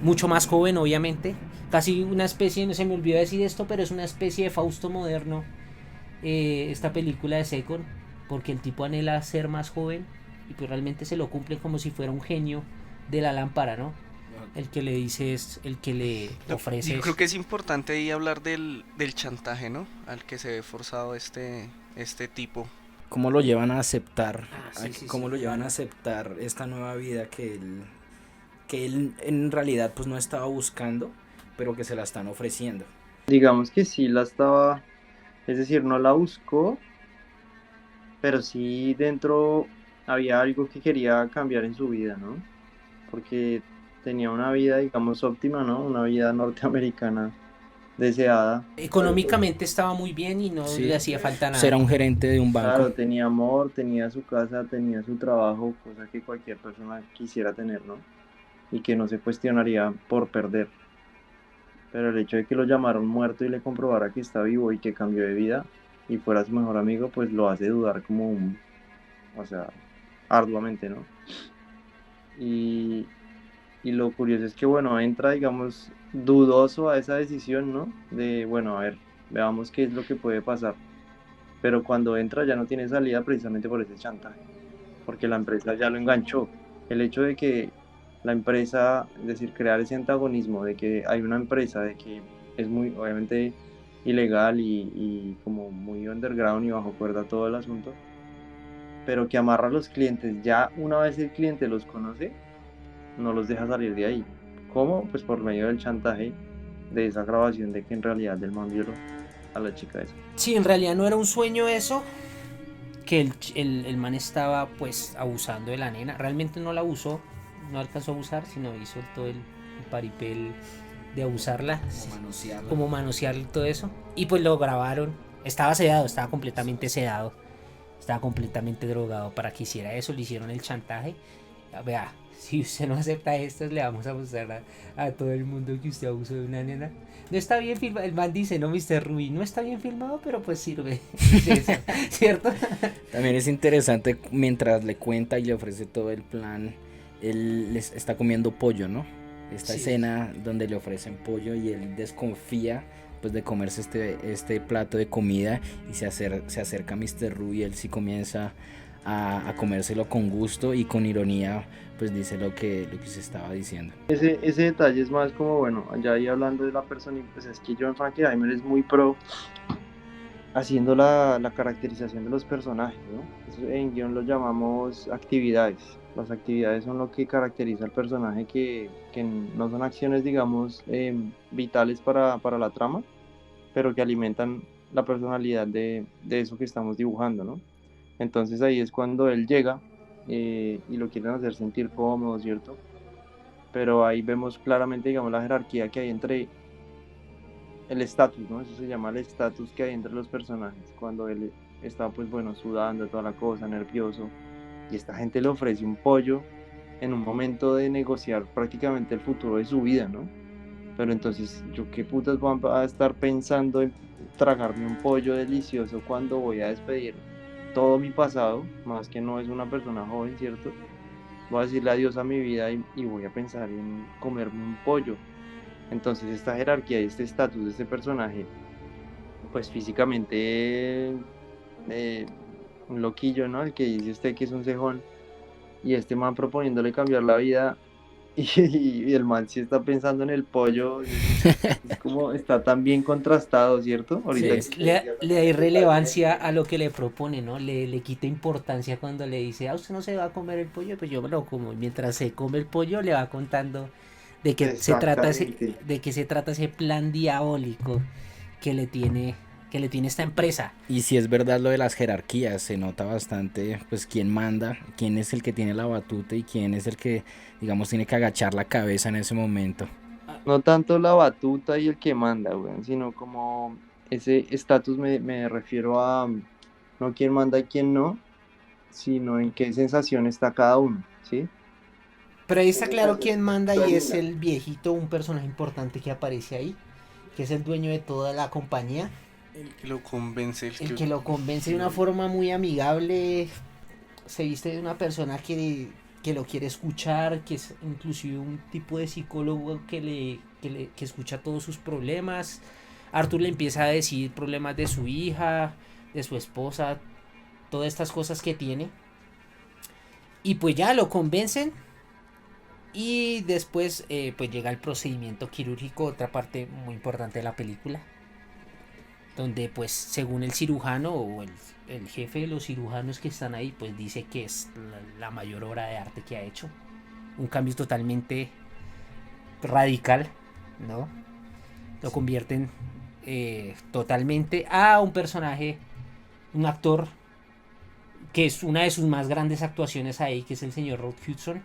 S2: mucho más joven obviamente, casi una especie, no se me olvidó decir esto, pero es una especie de Fausto moderno, esta película de Second, porque el tipo anhela ser más joven y pues realmente se lo cumple como si fuera un genio de la lámpara, ¿no? El que le dice es el que le ofrece.
S5: Yo creo que es importante ahí hablar del chantaje, ¿no? Al que se ve forzado este tipo.
S3: ¿Cómo lo llevan a aceptar?
S2: ¿Cómo
S3: lo llevan a aceptar esta nueva vida que él en realidad pues no estaba buscando, pero que se la están ofreciendo?
S4: Digamos que sí la estaba, es decir, no la buscó, pero sí dentro había algo que quería cambiar en su vida, ¿no? Porque tenía una vida, digamos, óptima, ¿no? Una vida norteamericana deseada.
S2: Económicamente estaba muy bien y no
S3: Sí.
S2: le hacía falta
S3: Pues era
S2: nada.
S3: un gerente de un banco.
S4: Claro, tenía amor, tenía su casa, tenía su trabajo, cosa que cualquier persona quisiera tener, ¿no? Y que no se cuestionaría por perder. Pero el hecho de que lo llamaron muerto y le comprobara que está vivo y que cambió de vida y fuera su mejor amigo, pues lo hace dudar como o sea, arduamente, ¿no? Y, y lo curioso es que, bueno, entra, digamos, dudoso a esa decisión, ¿no? De, bueno, a ver, veamos qué es lo que puede pasar. Pero cuando entra ya no tiene salida precisamente por ese chantaje, porque la empresa ya lo enganchó. El hecho de que la empresa, es decir, crear ese antagonismo de que hay una empresa, de que es muy, obviamente, ilegal y como muy underground y bajo cuerda todo el asunto, pero que amarra a los clientes, ya una vez el cliente los conoce, no los deja salir de ahí. ¿Cómo? Pues por medio del chantaje de esa grabación de que en realidad el man violó a la chica esa.
S2: Sí, en realidad no era un sueño eso, que el man estaba pues abusando de la nena. Realmente no la abusó, no alcanzó a abusar, sino hizo todo el paripel de abusarla, como manosear todo eso. Y pues lo grabaron. Estaba sedado, estaba completamente sedado. Estaba completamente drogado para que hiciera eso. Le hicieron el chantaje. Vea, si usted no acepta esto, le vamos a mostrar a todo el mundo que usted abusó de una nena. No está bien filmado. El man dice, no, Mr. Rubin, no está bien filmado, pero pues sirve. ¿Cierto?
S3: También es interesante mientras le cuenta y le ofrece todo el plan, él les está comiendo pollo, ¿no? Esta
S2: Sí.
S3: escena donde le ofrecen pollo y él desconfía pues de comerse este plato de comida y se acerca a Mr. Ru y él sí comienza a comérselo con gusto y con ironía, pues dice lo que se estaba diciendo.
S4: Ese detalle es más como, bueno, ya ahí hablando de la persona, pues es que John Frankenheimer es muy pro haciendo la caracterización de los personajes, ¿no? Eso en guión lo llamamos actividades. Las actividades son lo que caracteriza al personaje que no son acciones, digamos, vitales para la trama, pero que alimentan la personalidad de eso que estamos dibujando, ¿no? Entonces ahí es cuando él llega y lo quieren hacer sentir cómodo, ¿cierto? Pero ahí vemos claramente, digamos, la jerarquía que hay entre el estatus, ¿no? Eso se llama el estatus que hay entre los personajes, cuando él está, pues bueno, sudando toda la cosa, nervioso, y esta gente le ofrece un pollo en un momento de negociar prácticamente el futuro de su vida, ¿no? Pero entonces, ¿yo qué putas voy a estar pensando en tragarme un pollo delicioso cuando voy a despedir todo mi pasado, más que no es una persona joven, ¿cierto? Voy a decirle adiós a mi vida y voy a pensar en comerme un pollo. Entonces esta jerarquía y este estatus de este personaje, pues físicamente un loquillo, ¿no? El que dice usted que es un cejón y este man proponiéndole cambiar la vida y el man sí está pensando en el pollo, es como está tan bien contrastado, ¿cierto? Ahorita
S3: Sí,
S2: Le da irrelevancia a lo que le propone, ¿no? Le quita importancia cuando le dice, usted no se va a comer el pollo, pues yo me lo como. Y mientras se come el pollo le va contando de qué se trata
S4: exactamente.
S2: de qué se trata ese plan diabólico que le tiene esta empresa.
S3: y si es verdad lo de las jerarquías, se nota bastante pues quién manda, quién es el que tiene la batuta y quién es el que digamos tiene que agachar la cabeza en ese momento.
S4: No tanto la batuta y el que manda, güey, sino como ese estatus me refiero a no quién manda y quién no, sino en qué sensación está cada uno, ¿sí?
S2: Pero ahí está claro quién manda y es el viejito, un personaje importante que aparece ahí, que es el dueño de toda la compañía,
S5: El que lo convence,
S2: el que lo convence de una forma muy amigable, se viste de una persona que lo quiere escuchar, que es inclusive un tipo de psicólogo que escucha todos sus problemas. Arthur le empieza a decir problemas de su hija, de su esposa, todas estas cosas que tiene. Y pues ya lo convencen. Y después pues llega el procedimiento quirúrgico, otra parte muy importante de la película. Donde pues según el cirujano o el jefe de los cirujanos que están ahí, pues dice que es la mayor obra de arte que ha hecho. Un cambio totalmente radical, ¿no? Lo convierten totalmente a un personaje, un actor que es una de sus más grandes actuaciones ahí, que es el señor Rod Hudson.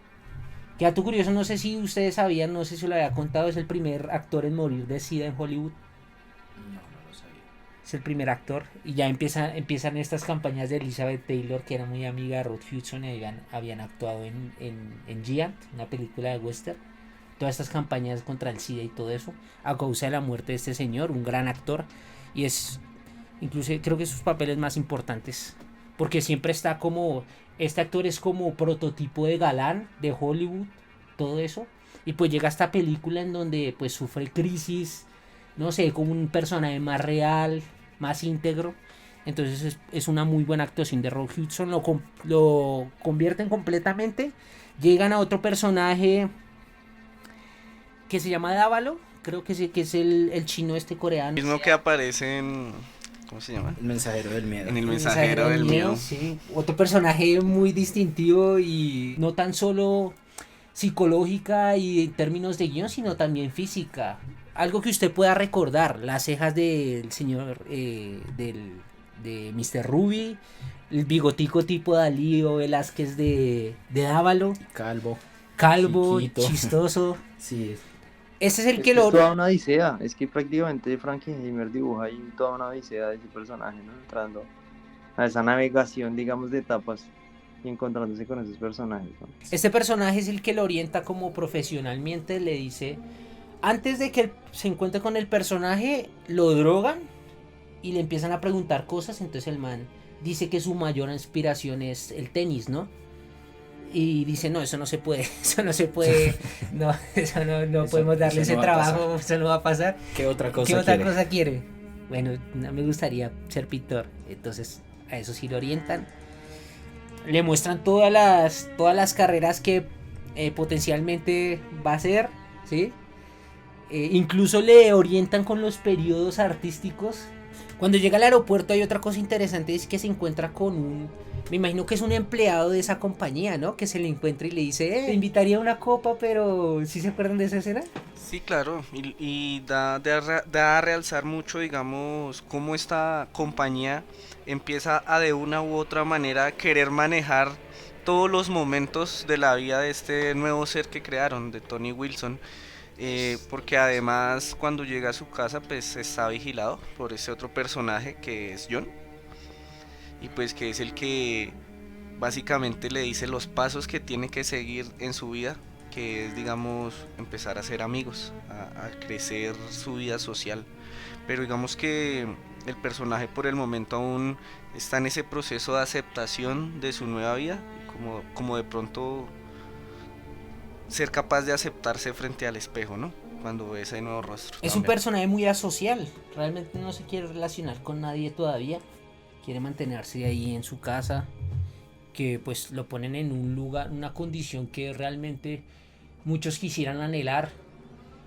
S2: Que dato curioso, no sé si ustedes sabían, no sé si lo había contado, es el primer actor en morir de SIDA en Hollywood. es el primer actor, y ya empiezan estas campañas de Elizabeth Taylor, que era muy amiga de Rod Hudson, y habían actuado en Giant, una película de western. Todas estas campañas contra el SIDA y todo eso, a causa de la muerte de este señor, un gran actor, y es, incluso creo que sus papeles más importantes, porque siempre está como, este actor es como prototipo de galán de Hollywood, todo eso, y pues llega a esta película en donde pues sufre crisis, no sé, como un personaje más real, más íntegro. Entonces es una muy buena actuación de Rod Hudson, lo convierten completamente, llegan a otro personaje que se llama Dávalo, creo que sí, que es el chino este coreano.
S5: Mismo que aparece en... ¿Cómo se llama?
S3: El mensajero del miedo.
S5: En el mensajero del miedo.
S2: Sí, otro personaje muy distintivo y no tan solo psicológica y en términos de guión, sino también física. Algo que usted pueda recordar, las cejas del señor, de Mr. Ruby, el bigotico tipo Dalí o Velázquez de Dávalo. Calvo,
S3: chiquito.
S2: chistoso.
S3: Sí.
S2: Ese es el
S4: Es
S2: que
S4: que es
S2: lo...
S4: toda una odisea, es que prácticamente Frankenheimer dibuja ahí toda una odisea de ese personaje, ¿no? Entrando a esa navegación, digamos, de etapas y encontrándose con esos personajes, ¿no?
S2: Este personaje es el que lo orienta como profesionalmente, le dice, antes de que él se encuentre con el personaje, lo drogan y le empiezan a preguntar cosas, entonces el man dice que su mayor inspiración es el tenis, ¿no? Y dice, no, eso no se puede, no, eso no podemos darle
S3: eso
S2: ese
S3: no va a
S2: trabajo, eso no va a pasar.
S3: ¿Qué otra cosa
S2: ¿Qué otra
S3: quiere?
S2: cosa quiere? Bueno, no me gustaría ser pintor, entonces a eso sí lo orientan. Le muestran todas las carreras que potencialmente va a hacer, ¿sí? Incluso le orientan con los periodos artísticos. Cuando llega al aeropuerto hay otra cosa interesante, es que se encuentra con me imagino que es un empleado de esa compañía, ¿no? Que se le encuentra y le dice, te invitaría a una copa, pero ¿sí se acuerdan de esa escena?
S5: Sí, claro, y da a realzar mucho, digamos, cómo esta compañía empieza a de una u otra manera querer manejar todos los momentos de la vida de este nuevo ser que crearon, de Tony Wilson, porque además cuando llega a su casa pues está vigilado por ese otro personaje que es John, y pues que es el que básicamente le dice los pasos que tiene que seguir en su vida, que es, digamos, empezar a ser amigos, a crecer su vida social. Pero digamos que el personaje por el momento aún está en ese proceso de aceptación de su nueva vida, como de pronto ser capaz de aceptarse frente al espejo, ¿no? Cuando ve ese nuevo rostro.
S2: Es un personaje muy asocial, realmente no se quiere relacionar con nadie todavía, quiere mantenerse ahí en su casa, que pues lo ponen en un lugar, una condición que realmente muchos quisieran anhelar,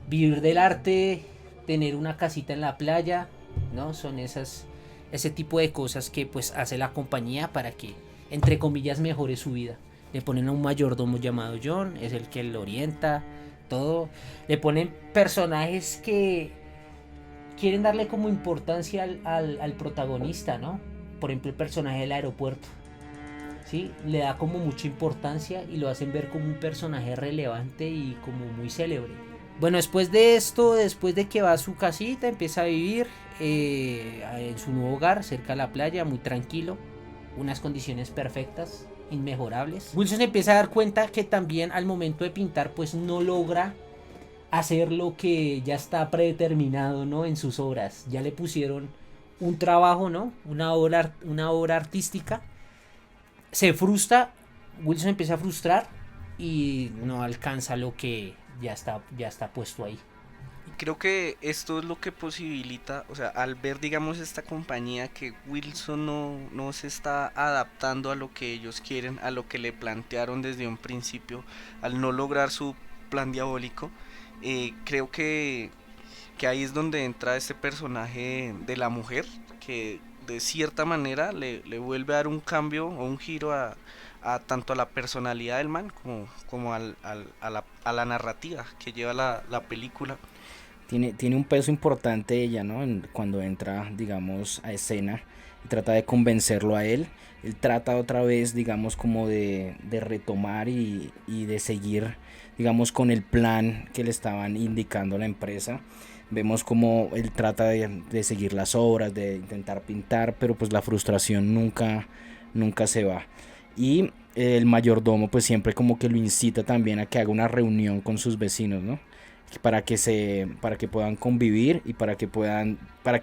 S2: vivir del arte, tener una casita en la playa, ¿no? Son ese tipo de cosas que pues hace la compañía para que, entre comillas, mejore su vida. Le ponen a un mayordomo llamado John, es el que lo orienta, todo. Le ponen personajes que quieren darle como importancia al protagonista, ¿no? Por ejemplo, el personaje del aeropuerto, ¿sí? Le da como mucha importancia y lo hacen ver como un personaje relevante y como muy célebre. Bueno, después de esto, después de que va a su casita, empieza a vivir en su nuevo hogar, cerca de la playa, muy tranquilo, unas condiciones perfectas, inmejorables. Wilson se empieza a dar cuenta que también al momento de pintar pues no logra hacer lo que ya está predeterminado, ¿no? En sus obras. Ya le pusieron un trabajo, ¿no? Una obra artística. Se frustra, Wilson empieza a frustrar y no alcanza lo que ya está puesto ahí.
S5: Creo que esto es lo que posibilita, o sea, al ver, digamos, esta compañía que Wilson no se está adaptando a lo que ellos quieren, a lo que le plantearon desde un principio, al no lograr su plan diabólico, creo que ahí es donde entra este personaje de la mujer, que de cierta manera le vuelve a dar un cambio o un giro a tanto a la personalidad del man como a la narrativa que lleva la película.
S3: Tiene un peso importante ella, ¿no? Cuando entra, digamos, a escena y trata de convencerlo a él. Él trata otra vez, digamos, como de retomar y de seguir, digamos, con el plan que le estaban indicando a la empresa. Vemos como él trata de seguir las obras, de intentar pintar, pero pues la frustración nunca se va. Y el mayordomo pues siempre como que lo incita también a que haga una reunión con sus vecinos, ¿no? Para que puedan convivir y para que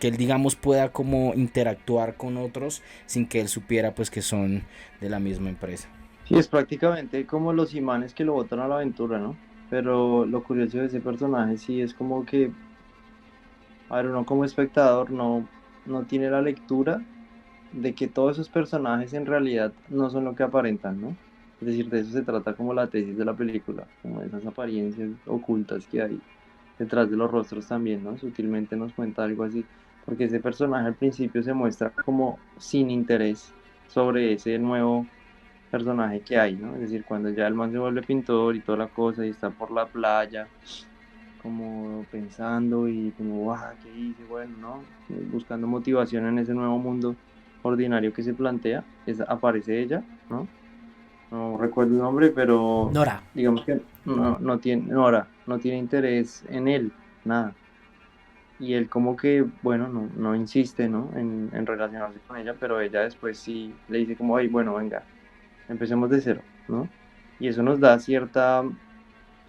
S3: él, digamos, pueda como interactuar con otros sin que él supiera pues que son de la misma empresa.
S4: Sí, es prácticamente como los imanes que lo botan a la aventura, ¿no? Pero lo curioso de ese personaje sí es como que, a ver, uno como espectador no tiene la lectura de que todos esos personajes en realidad no son lo que aparentan, ¿no? Es decir, de eso se trata como la tesis de la película, como de esas apariencias ocultas que hay detrás de los rostros también, ¿no? Sutilmente nos cuenta algo así, porque ese personaje al principio se muestra como sin interés sobre ese nuevo personaje que hay, ¿no? Es decir, cuando ya el man se vuelve pintor y toda la cosa y está por la playa, como pensando y como, guau, ¿qué hice? Bueno, ¿no? Buscando motivación en ese nuevo mundo ordinario que se plantea, aparece ella, ¿no? No recuerdo el nombre, pero
S2: Nora.
S4: digamos que no tiene, Nora, no tiene interés en él, nada. Y él como que, bueno, no insiste, ¿no? En relacionarse con ella, pero ella después sí le dice como, ay, bueno, venga, empecemos de cero, ¿no? Y eso nos da cierta,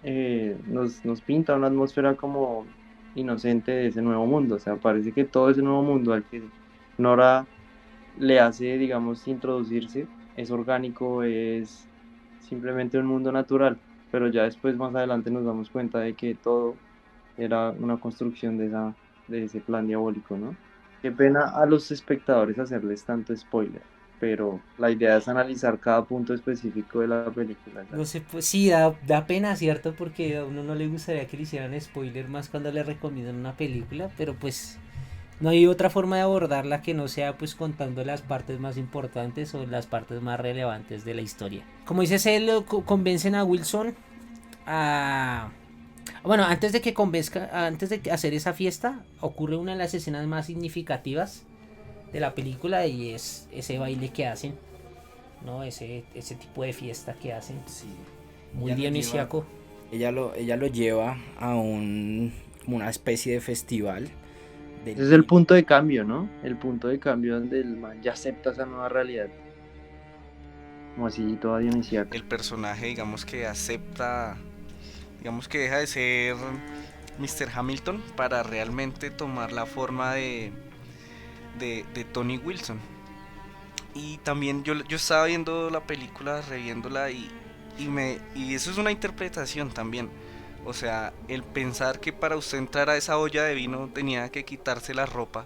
S4: nos pinta una atmósfera como inocente de ese nuevo mundo, o sea, parece que todo ese nuevo mundo al que Nora le hace, digamos, introducirse, es orgánico, es simplemente un mundo natural, pero ya después, más adelante, nos damos cuenta de que todo era una construcción de ese plan diabólico, ¿no? Qué pena a los espectadores hacerles tanto spoiler, pero la idea es analizar cada punto específico de la película,
S2: No
S4: ¿sabes?
S2: sé, pues sí, da pena, ¿cierto? Porque a uno no le gustaría que le hicieran spoiler más cuando le recomiendan una película, pero pues no hay otra forma de abordarla que no sea pues contando las partes más importantes o las partes más relevantes de la historia. Como dices, él convencen a Wilson a... Bueno, antes de hacer esa fiesta, ocurre una de las escenas más significativas de la película y es ese baile que hacen, ¿no? Ese tipo de fiesta que hacen.
S3: Sí.
S2: Muy
S3: Ella lo
S2: dionisiaco.
S3: ella lo lleva a como una especie de festival.
S4: Ese es el punto de cambio, ¿no? El punto de cambio donde el man ya acepta esa nueva realidad, como así toda dionisíaca.
S5: El personaje, digamos que acepta, digamos que deja de ser Mr. Hamilton para realmente tomar la forma de Tony Wilson. Y también yo estaba viendo la película, reviéndola y eso es una interpretación también. O sea, el pensar que para usted entrar a esa olla de vino tenía que quitarse la ropa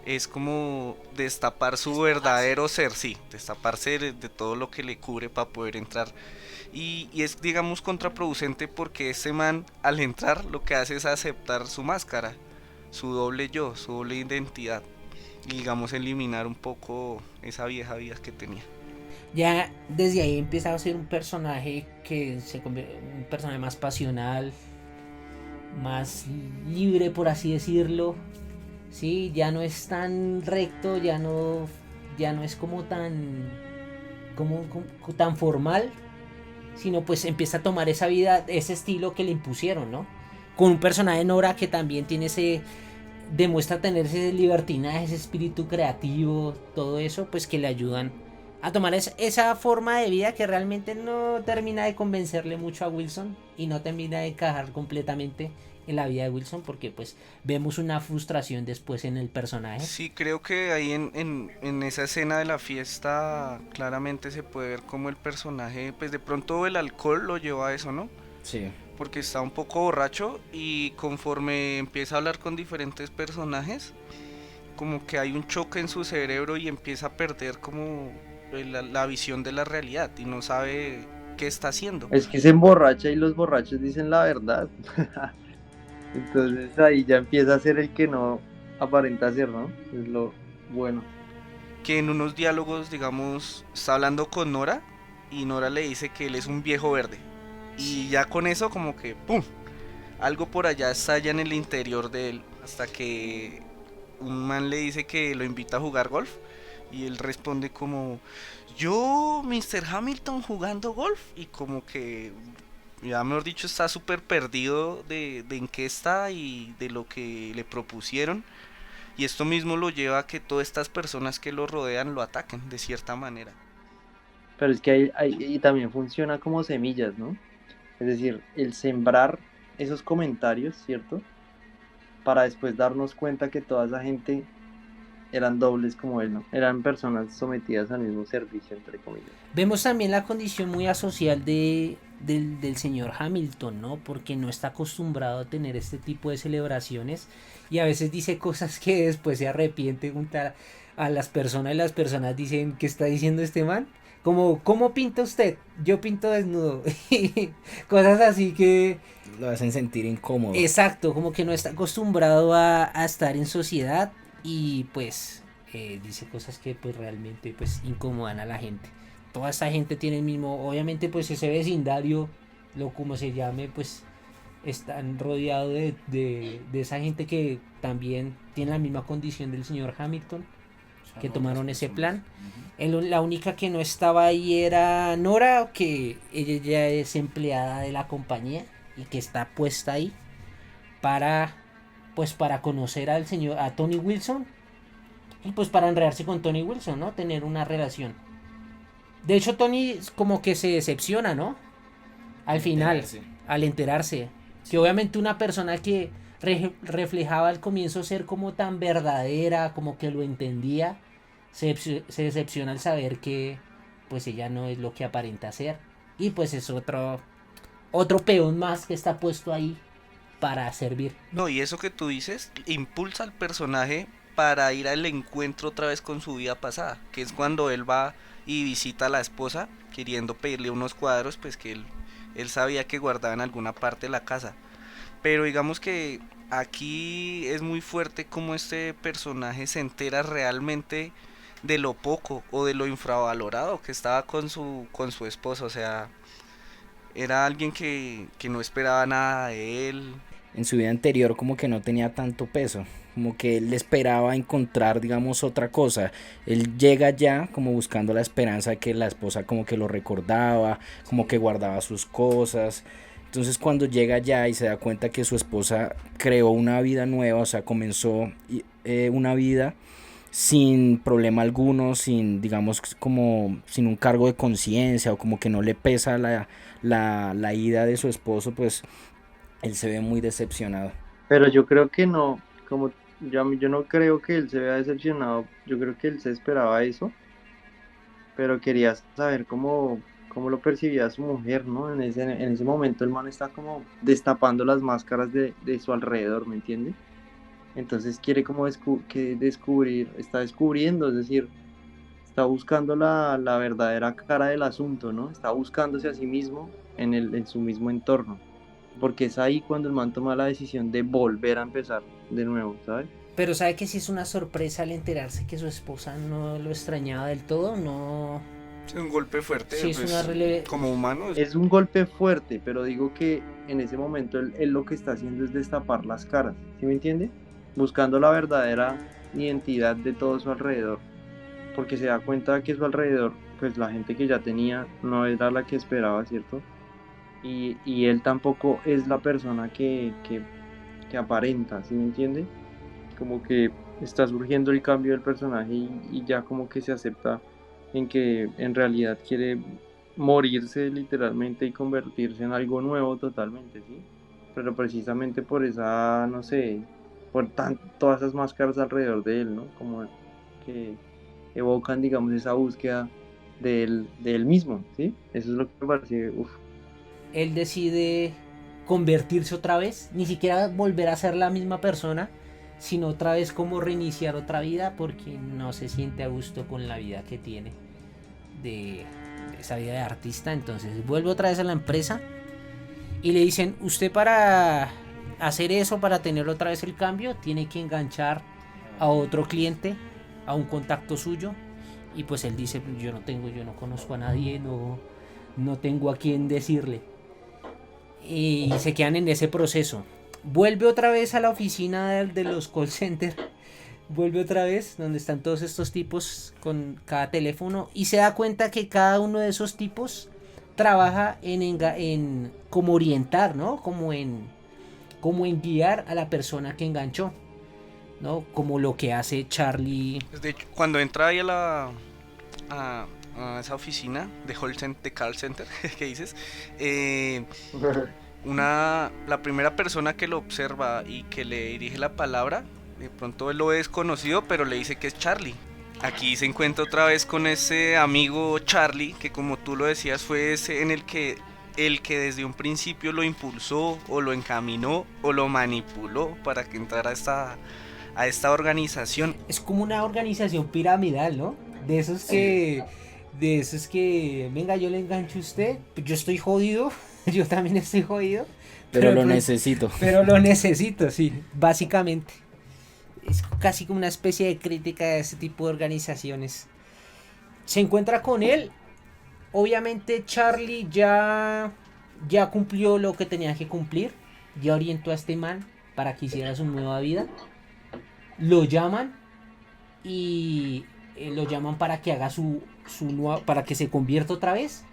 S5: es como destapar su verdadero ser, sí, destaparse de todo lo que le cubre para poder entrar. Y es, digamos, contraproducente porque ese man al entrar lo que hace es aceptar su máscara, su doble yo, su doble identidad. Y digamos, eliminar un poco esa vieja vida que tenía.
S2: Ya desde ahí empieza a ser un personaje que se convierte un personaje más pasional, más libre por así decirlo. Sí, ya no es tan recto, ya no es como tan formal, sino pues empieza a tomar esa vida, ese estilo que le impusieron, ¿no? Con un personaje Nora que también tiene demuestra tener ese libertinaje, ese espíritu creativo, todo eso, pues que le ayudan a tomar esa forma de vida que realmente no termina de convencerle mucho a Wilson y no termina de encajar completamente en la vida de Wilson porque pues vemos una frustración después en el personaje.
S5: Sí, creo que ahí en esa escena de la fiesta claramente se puede ver como el personaje, pues de pronto el alcohol lo lleva a eso, ¿no?
S3: Sí.
S5: Porque está un poco borracho y conforme empieza a hablar con diferentes personajes, como que hay un choque en su cerebro y empieza a perder como la visión de la realidad y no sabe qué está haciendo.
S4: Es que se emborracha y los borrachos dicen la verdad. Entonces ahí ya empieza a ser el que no aparenta ser, ¿no? Es lo bueno.
S5: Que en unos diálogos, digamos, está hablando con Nora y Nora le dice que él es un viejo verde. Y ya con eso como que ¡pum! Algo por allá estalla en el interior de él hasta que un man le dice que lo invita a jugar golf y él responde como yo, Mr. Hamilton jugando golf y como que ya mejor dicho está súper perdido de en qué está y de lo que le propusieron. Y esto mismo lo lleva a que todas estas personas que lo rodean lo ataquen de cierta manera.
S4: Pero es que y también funciona como semillas, ¿no? Es decir, el sembrar esos comentarios, ¿cierto? Para después darnos cuenta que toda esa gente eran dobles como él, ¿no? Eran personas sometidas al mismo servicio, entre comillas.
S2: Vemos también la condición muy asocial del señor Hamilton, ¿no? Porque no está acostumbrado a tener este tipo de celebraciones y a veces dice cosas que después se arrepiente junto a las personas y las personas dicen, ¿qué está diciendo este man? Como, ¿cómo pinta usted? Yo pinto desnudo. Cosas así que...
S3: Lo hacen sentir incómodo.
S2: Exacto, como que no está acostumbrado a estar en sociedad y pues dice cosas que pues realmente pues incomodan a la gente. Toda esta gente tiene el mismo, obviamente pues ese vecindario, lo como se llame, pues están rodeados de esa gente que también tiene la misma condición del señor Hamilton, que tomaron ese plan. La única que no estaba ahí era Nora, que ella ya es empleada de la compañía y que está puesta ahí para pues para conocer al señor, a Tony Wilson, y pues para enredarse con Tony Wilson, ¿no? Tener una relación. De hecho, Tony como que se decepciona, ¿no? Al final, al enterarse. Que obviamente una persona que reflejaba al comienzo ser como tan verdadera, como que lo entendía, se decepciona al saber que pues ella no es lo que aparenta ser. Y pues es otro peón más que está puesto ahí para servir.
S5: No, y eso que tú dices impulsa al personaje para ir al encuentro otra vez con su vida pasada, que es cuando él va y visita a la esposa queriendo pedirle unos cuadros pues que él sabía que guardaba en alguna parte de la casa. Pero digamos que aquí es muy fuerte como este personaje se entera realmente de lo poco o de lo infravalorado que estaba con su esposa. O sea, era alguien que no esperaba nada de él.
S3: En su vida anterior como que no tenía tanto peso, como que él esperaba encontrar, digamos, otra cosa. Él llega ya como buscando la esperanza de que la esposa como que lo recordaba, como que guardaba sus cosas. Entonces cuando llega ya y se da cuenta que su esposa creó una vida nueva, o sea, comenzó una vida sin problema alguno, sin, digamos, como sin un cargo de conciencia, o como que no le pesa la ida de su esposo, pues él se ve muy decepcionado.
S4: Pero yo creo que no, como yo no creo que él se vea decepcionado, yo creo que él se esperaba eso, pero quería saber cómo lo percibía su mujer, ¿no? En ese momento el man está como destapando las máscaras de su alrededor, ¿me entiende? Entonces quiere como descubrir, está descubriendo, es decir, está buscando la verdadera cara del asunto, ¿no? Está buscándose a sí mismo en su mismo entorno. Porque es ahí cuando el man toma la decisión de volver a empezar de nuevo, ¿sabes?
S2: Pero sabe que sí es una sorpresa al enterarse que su esposa no lo extrañaba del todo, no...
S5: Es un golpe fuerte,
S2: Sí,
S5: pues,
S2: es una
S5: como humano.
S4: Es un golpe fuerte, pero digo que en ese momento él lo que está haciendo es destapar las caras, ¿sí me entiende? Buscando la verdadera identidad de todo su alrededor, porque se da cuenta que su alrededor, pues la gente que ya tenía no era la que esperaba, ¿cierto? Y él tampoco es la persona que aparenta, ¿sí me entiende? Como que está surgiendo el cambio del personaje y ya como que se acepta en que en realidad quiere morirse literalmente y convertirse en algo nuevo totalmente, ¿sí? Pero precisamente por esa, no sé, todas esas máscaras alrededor de él, ¿no? Como que evocan, digamos, esa búsqueda de él mismo, ¿sí? Eso es lo que me parece, uff.
S2: Él decide convertirse otra vez, ni siquiera volver a ser la misma persona, sino otra vez como reiniciar otra vida porque no se siente a gusto con la vida que tiene de esa vida de artista. Entonces vuelve otra vez a la empresa y le dicen, usted para hacer eso, para tener otra vez el cambio, tiene que enganchar a otro cliente, a un contacto suyo. Y pues él dice, yo no conozco a nadie, no tengo a quién decirle. Y se quedan en ese proceso. Vuelve otra vez a la oficina de los call centers. Vuelve otra vez donde están todos estos tipos con cada teléfono. Y se da cuenta que cada uno de esos tipos trabaja en como orientar, ¿no? Como en guiar a la persona que enganchó, ¿no? Como lo que hace Charlie.
S5: De hecho, cuando entra ahí a, a esa oficina de call center que dices, la primera persona que lo observa y que le dirige la palabra, de pronto él lo ve desconocido, pero le dice que es Charlie. Aquí se encuentra otra vez con ese amigo Charlie, que como tú lo decías fue ese en el que desde un principio lo impulsó o lo encaminó o lo manipuló para que entrara a esta organización.
S2: Es como una organización piramidal, ¿no? De esos que, venga, yo le engancho a usted, yo estoy jodido, yo también estoy jodido.
S3: Pero lo necesito.
S2: Pero lo necesito, sí, básicamente. Es casi como una especie de crítica de ese tipo de organizaciones. Se encuentra con él. Obviamente Charlie ya cumplió lo que tenía que cumplir. Ya orientó a este man para que hiciera su nueva vida. Lo llaman y lo llaman para que haga para que se convierta otra vez.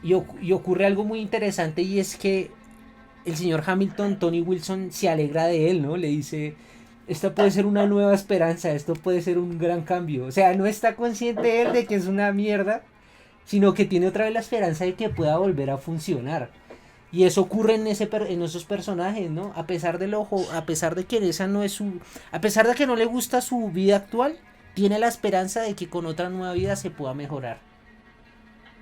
S2: Y ocurre algo muy interesante, y es que el señor Hamilton, Tony Wilson, se alegra de él, ¿no? Le dice, esta puede ser una nueva esperanza, esto puede ser un gran cambio. O sea, no está consciente él de que es una mierda, sino que tiene otra vez la esperanza de que pueda volver a funcionar. Y eso ocurre en esos personajes, ¿no? A pesar de que esa no es a pesar de que no le gusta su vida actual, tiene la esperanza de que con otra nueva vida se pueda mejorar.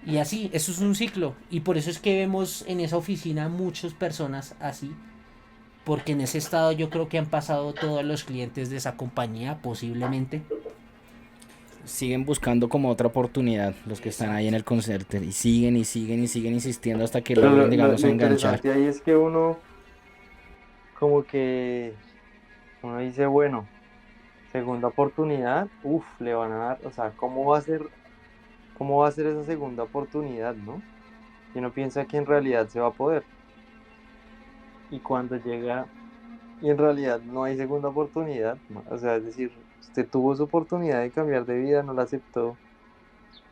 S2: Y así, eso es un ciclo. Y por eso es que vemos en esa oficina muchas personas así. Porque en ese estado yo creo que han pasado todos los clientes de esa compañía, posiblemente.
S3: Siguen buscando como otra oportunidad los que están ahí en el concierto. Y siguen insistiendo hasta que logren, digamos,
S4: lo
S3: enganchar.
S4: interesante ahí es que uno dice, bueno, segunda oportunidad, le van a dar, o sea, ¿cómo va a ser esa segunda oportunidad, no? Y uno piensa que en realidad se va a poder. Y cuando llega y en realidad no hay segunda oportunidad, ¿no? O sea, es decir, usted tuvo su oportunidad de cambiar de vida, no la aceptó,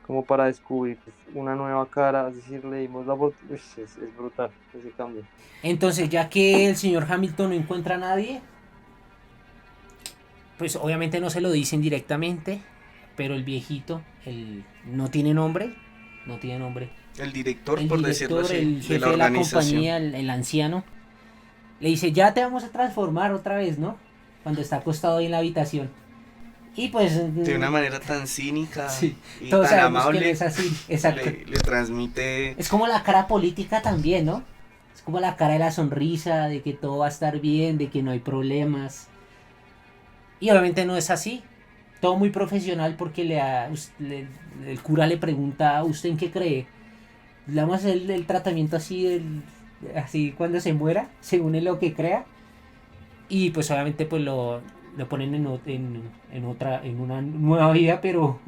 S4: como para descubrir una nueva cara, es decir, le dimos la oportunidad. Es brutal ese cambio.
S2: Entonces, ya que el señor Hamilton no encuentra a nadie, pues obviamente no se lo dicen directamente, pero el viejito, no tiene nombre.
S5: El director,
S2: El
S5: por
S2: director,
S5: decirlo así,
S2: el jefe de la compañía, el anciano, le dice, ya te vamos a transformar otra vez, ¿no? Cuando está acostado ahí en la habitación. Y pues...
S5: de una manera tan cínica
S2: sí,
S5: y
S2: todos
S5: tan
S2: sabemos
S5: amable,
S2: que es así, exacto.
S5: le transmite...
S2: Es como la cara política también, ¿no? Es como la cara de la sonrisa, de que todo va a estar bien, de que no hay problemas. Y obviamente no es así. Todo muy profesional, porque el cura le pregunta, ¿usted en qué cree? Le vamos a hacer el tratamiento así cuando se muera, según lo que crea. Y pues obviamente pues lo ponen en una nueva vida, pero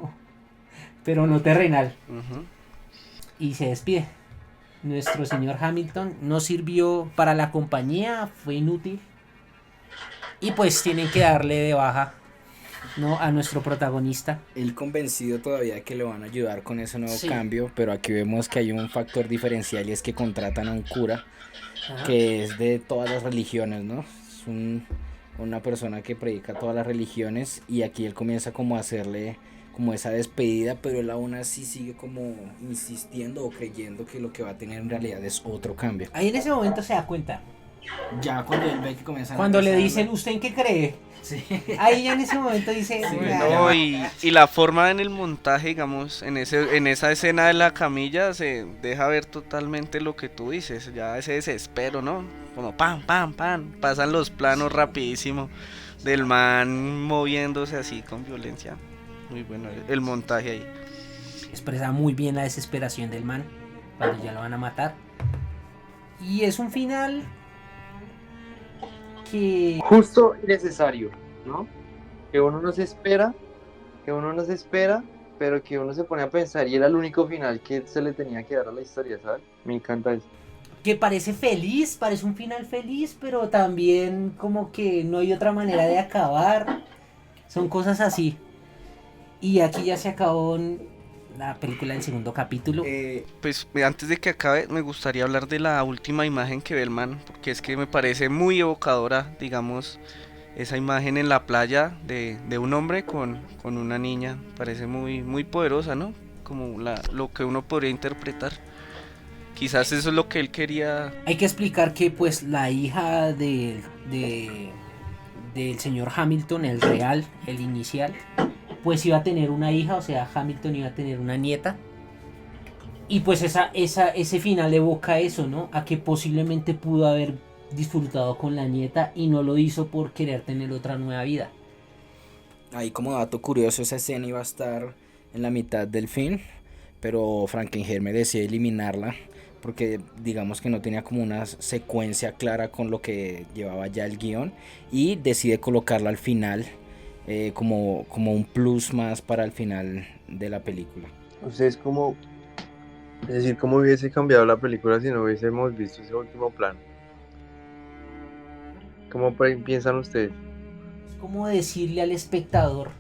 S2: no terrenal.
S5: Uh-huh.
S2: Y se despide. Nuestro señor Hamilton no sirvió para la compañía, fue inútil. Y pues tienen que darle de baja, ¿no?, a nuestro protagonista.
S3: Él convencido todavía que le van a ayudar con ese nuevo
S2: Sí.
S3: cambio, pero aquí vemos que hay un factor diferencial, y es que contratan a un cura
S2: Ajá.
S3: que es de todas las religiones, ¿no? Es una persona que predica todas las religiones, y aquí él comienza como a hacerle como esa despedida, pero él aún así sigue como insistiendo o creyendo que lo que va a tener en realidad es otro cambio.
S2: Ahí en ese momento se da cuenta.
S3: Ya cuando él ve que comienza
S2: Cuando le dicen, ¿usted en qué cree?
S3: Sí.
S2: Ahí ya en ese momento dice,
S3: Sí,
S2: "Ah,
S5: No, y la forma en el montaje, digamos, en esa escena de la camilla se deja ver totalmente lo que tú dices, ya ese desespero, ¿no? Como pam, pam, pam, pasan los planos rapidísimo del man moviéndose así con violencia. Muy bueno el montaje ahí.
S2: expresa muy bien la desesperación del man cuando ya lo van a matar. Y es un final que...
S4: Justo y necesario, ¿no? Que uno no se espera, pero que uno se pone a pensar, y era el único final que se le tenía que dar a la historia, ¿sabes? Me encanta eso.
S2: que parece feliz, parece un final feliz, pero también como que no hay otra manera de acabar. Son cosas así. Y aquí ya se acabó la película del segundo capítulo.
S5: Pues antes de que acabe, me gustaría hablar de la última imagen que ve el man, porque es que me parece muy evocadora, digamos, esa imagen en la playa de un hombre con una niña. Parece muy, muy poderosa, ¿no? Como lo que uno podría interpretar. Quizás eso es lo que él quería.
S2: Hay que explicar que pues la hija del señor Hamilton, el real, el inicial, pues iba a tener una hija, o sea, Hamilton iba a tener una nieta. Y pues ese final evoca eso, ¿no? A que posiblemente pudo haber disfrutado con la nieta y no lo hizo por querer tener otra nueva vida.
S3: Ahí como dato curioso, esa escena iba a estar en la mitad del film, pero Frankenheimer decide eliminarla porque digamos que no tenía como una secuencia clara con lo que llevaba ya el guión, y decide colocarla al final como un plus más para el final de la película.
S4: Ustedes como, es decir, ¿cómo hubiese cambiado la película si no hubiésemos visto ese último plano? ¿Cómo piensan ustedes?
S2: Es como decirle al espectador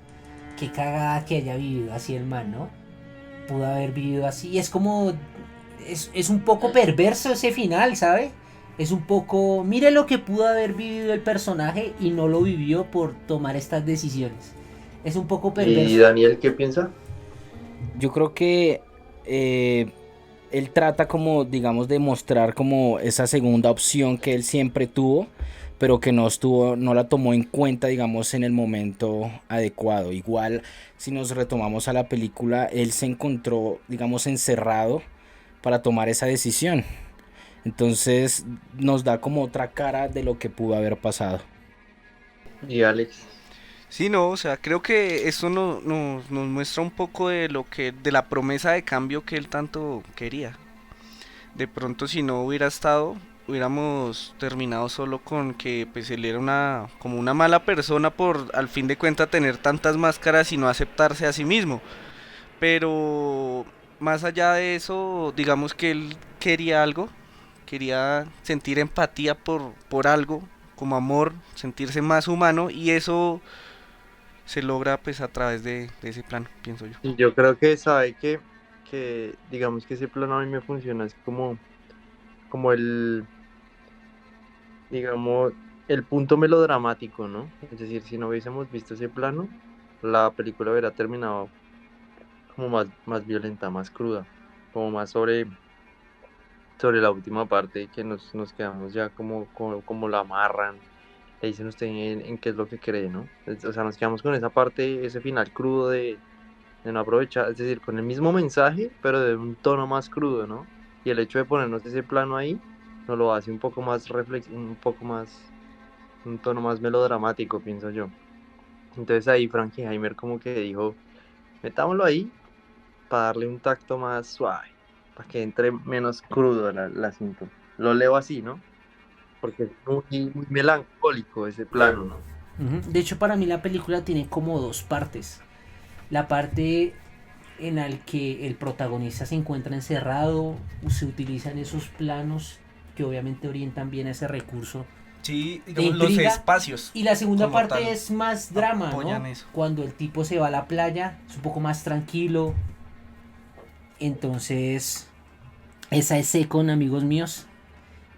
S2: que cagada que haya vivido así el man, ¿no? Pudo haber vivido así. Y es como... Es un poco perverso ese final, ¿sabe? Es un poco... Mire lo que pudo haber vivido el personaje y no lo vivió por tomar estas decisiones. Es un poco perverso.
S4: ¿Y Daniel qué piensa?
S3: Yo creo que él trata como, digamos, de mostrar como esa segunda opción que él siempre tuvo, pero que no la tomó en cuenta, digamos, en el momento adecuado. Igual, si nos retomamos a la película, él se encontró, digamos, encerrado para tomar esa decisión. Entonces nos da como otra cara de lo que pudo haber pasado.
S4: ¿Y Alex?
S5: Sí, no, o sea, creo que esto nos muestra un poco de la promesa de cambio que él tanto quería. De pronto, si no hubiera estado, hubiéramos terminado solo con que pues él era como una mala persona por al fin de cuentas tener tantas máscaras y no aceptarse a sí mismo. Pero más allá de eso, digamos que él quería algo, quería sentir empatía por algo, como amor, sentirse más humano, y eso se logra pues a través de ese plano, pienso yo.
S4: Y yo creo que sabe que digamos que ese plano a mí me funciona, es como digamos, el punto melodramático, ¿no? Es decir, si no hubiésemos visto ese plano, la película hubiera terminado como más violenta, más cruda, como más sobre la última parte, que nos quedamos ya como la amarran, le dicen usted en qué es lo que cree, ¿no? O sea, nos quedamos con esa parte, ese final crudo de no aprovechar, es decir, con el mismo mensaje, pero de un tono más crudo, ¿no? Y el hecho de ponernos ese plano ahí, nos lo hace un poco más un tono más melodramático, pienso yo. Entonces ahí Frankenheimer como que dijo, metámoslo ahí para darle un tacto más suave, para que entre menos crudo el asunto. Lo leo así, ¿no? Porque es muy melancólico ese plano, ¿no?
S2: De hecho, para mí la película tiene como dos partes. La parte en la que el protagonista se encuentra encerrado, se utilizan esos planos que obviamente orientan bien ese recurso.
S5: Sí,
S2: de los intriga,
S5: espacios.
S2: Y la segunda
S5: como
S2: parte
S5: tal,
S2: es más drama, ¿no?
S5: eso.
S2: Cuando el tipo se va a la playa, es un poco más tranquilo. Entonces, esa es Second, amigos míos.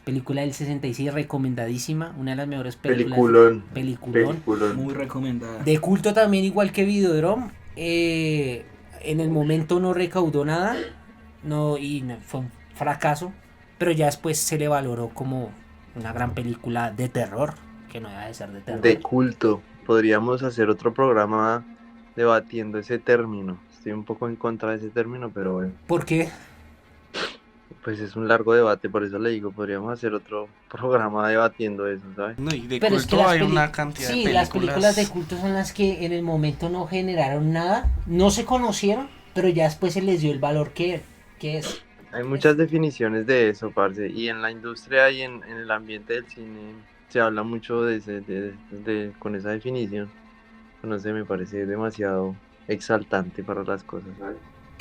S2: Película del 66, recomendadísima. Una de las mejores películas.
S4: Peliculón.
S3: Muy recomendada.
S2: De culto también, igual que Videodrome. En el momento no recaudó nada. Fue un fracaso. Pero ya después se le valoró como una gran película de terror. Que no deja de ser de terror.
S4: De culto. Podríamos hacer otro programa debatiendo ese término. Estoy un poco en contra de ese término, pero bueno.
S2: ¿Por qué?
S4: Pues es un largo debate, por eso le digo, podríamos hacer otro programa debatiendo eso, ¿sabes?
S5: No, y de
S2: Pero
S5: culto
S2: es que
S5: hay una cantidad de películas.
S2: las películas de culto son las que en el momento no generaron nada, no se conocieron, pero ya después se les dio el valor que es.
S4: Hay muchas definiciones de eso, parce, y en la industria y en el ambiente del cine se habla mucho con esa definición. No sé, me parece demasiado exaltante para las cosas, ¿sabes?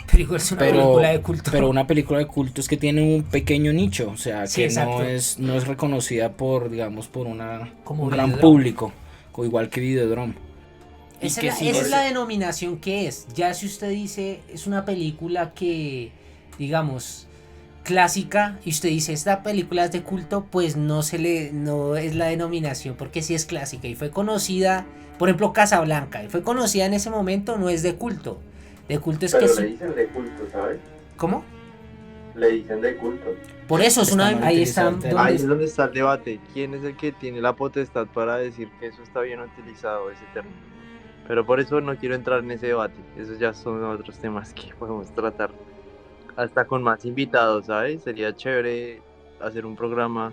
S2: Pero igual es una película de culto.
S3: Pero una película de culto es que tiene un pequeño nicho, o sea,
S2: Sí,
S3: que
S2: exacto.
S3: no es reconocida por, digamos, por un gran
S2: Videodrome.
S3: público, igual que Videodrome. Y
S2: Esa,
S3: que
S2: es la,
S3: sí
S2: esa es
S3: es-
S2: la denominación que es. Ya si usted dice es una película que, digamos, clásica, y usted dice esta película es de culto, pues no es la denominación, porque sí es clásica y fue conocida, por ejemplo, Casablanca, y fue conocida en ese momento, no es de culto. De culto es que
S1: Pero le
S2: sí.
S1: dicen de culto, ¿sabes?
S2: ¿Cómo?
S1: Le dicen de culto.
S2: Por eso es
S3: Está
S2: una.
S3: mal
S2: Ahí
S3: utilizado
S2: está
S3: el término.
S4: Ahí
S2: donde.
S4: es donde está el debate. ¿Quién es el que tiene la potestad para decir que eso está bien utilizado, ese término? Pero por eso no quiero entrar en ese debate. Esos ya son otros temas que podemos tratar hasta con más invitados, ¿sabes? Sería chévere hacer un programa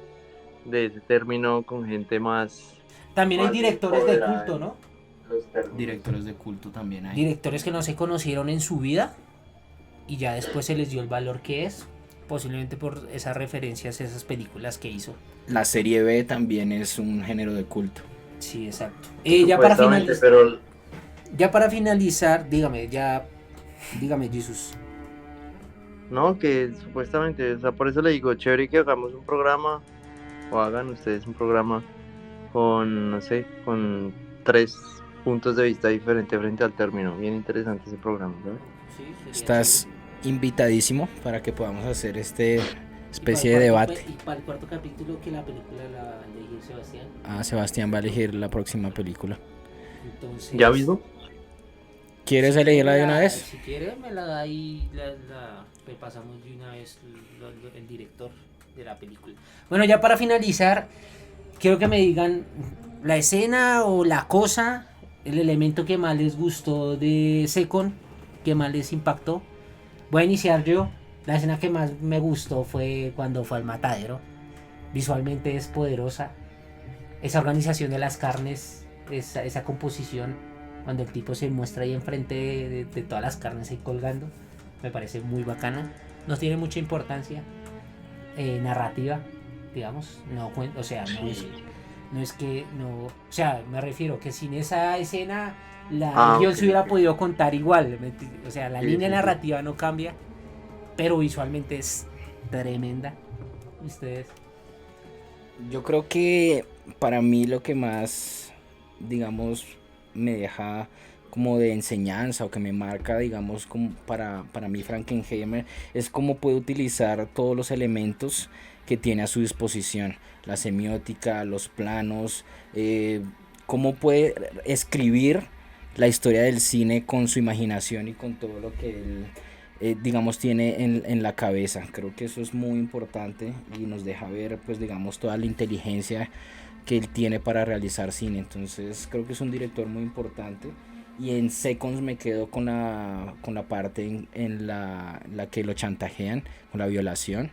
S4: de ese término con gente más...
S2: También hay
S1: Más
S2: directores de
S1: empoderada
S2: culto,
S1: en
S2: ¿no?
S1: los términos.
S3: Directores de culto también hay.
S2: Directores que no se conocieron en su vida y ya después se les dio el valor que es, posiblemente por esas referencias, esas películas que hizo.
S3: La serie B también es un género de culto.
S2: Sí, exacto.
S1: Supuestamente, pero
S2: Ya para finalizar, dígame, Jesús.
S4: No, que supuestamente, o sea, por eso le digo, chévere que hagamos un programa, o hagan ustedes un programa con, no sé, con 3 puntos de vista diferentes frente al término. Bien interesante ese programa, ¿sabes?
S3: Estás invitadísimo para que podamos hacer este especie de debate.
S2: Y para el cuarto capítulo que la película la va a elegir Sebastián.
S3: Sebastián va a elegir la próxima película.
S2: Entonces,
S4: ¿Ya mismo?
S3: ¿Quieres elegirla de una vez?
S2: Si quiere me la da y le pasamos de una vez el director de la película. Bueno, ya para finalizar, quiero que me digan la escena o la cosa, el elemento que más les gustó de Second, que más les impactó. Voy a iniciar yo. La escena que más me gustó fue cuando fue al matadero. Visualmente es poderosa. Esa organización de las carnes, esa composición, cuando el tipo se muestra ahí enfrente de todas las carnes ahí colgando, me parece muy bacana. No tiene mucha importancia narrativa, digamos. No, o sea, no es que no, o sea, me refiero que sin esa escena la guión se hubiera podido contar igual. O sea, la línea narrativa no cambia, pero visualmente es tremenda. ¿Ustedes?
S3: Yo creo que para mí lo que más, digamos, me deja como de enseñanza o que me marca, digamos, como para mí Frankenheimer, es cómo puede utilizar todos los elementos que tiene a su disposición, la semiótica, los planos, cómo puede escribir la historia del cine con su imaginación y con todo lo que él, digamos, tiene en la cabeza. Creo que eso es muy importante y nos deja ver, pues, digamos, toda la inteligencia que él tiene para realizar cine. Entonces creo que es un director muy importante. Y en Seconds me quedo con la parte en la que lo chantajean, con la violación.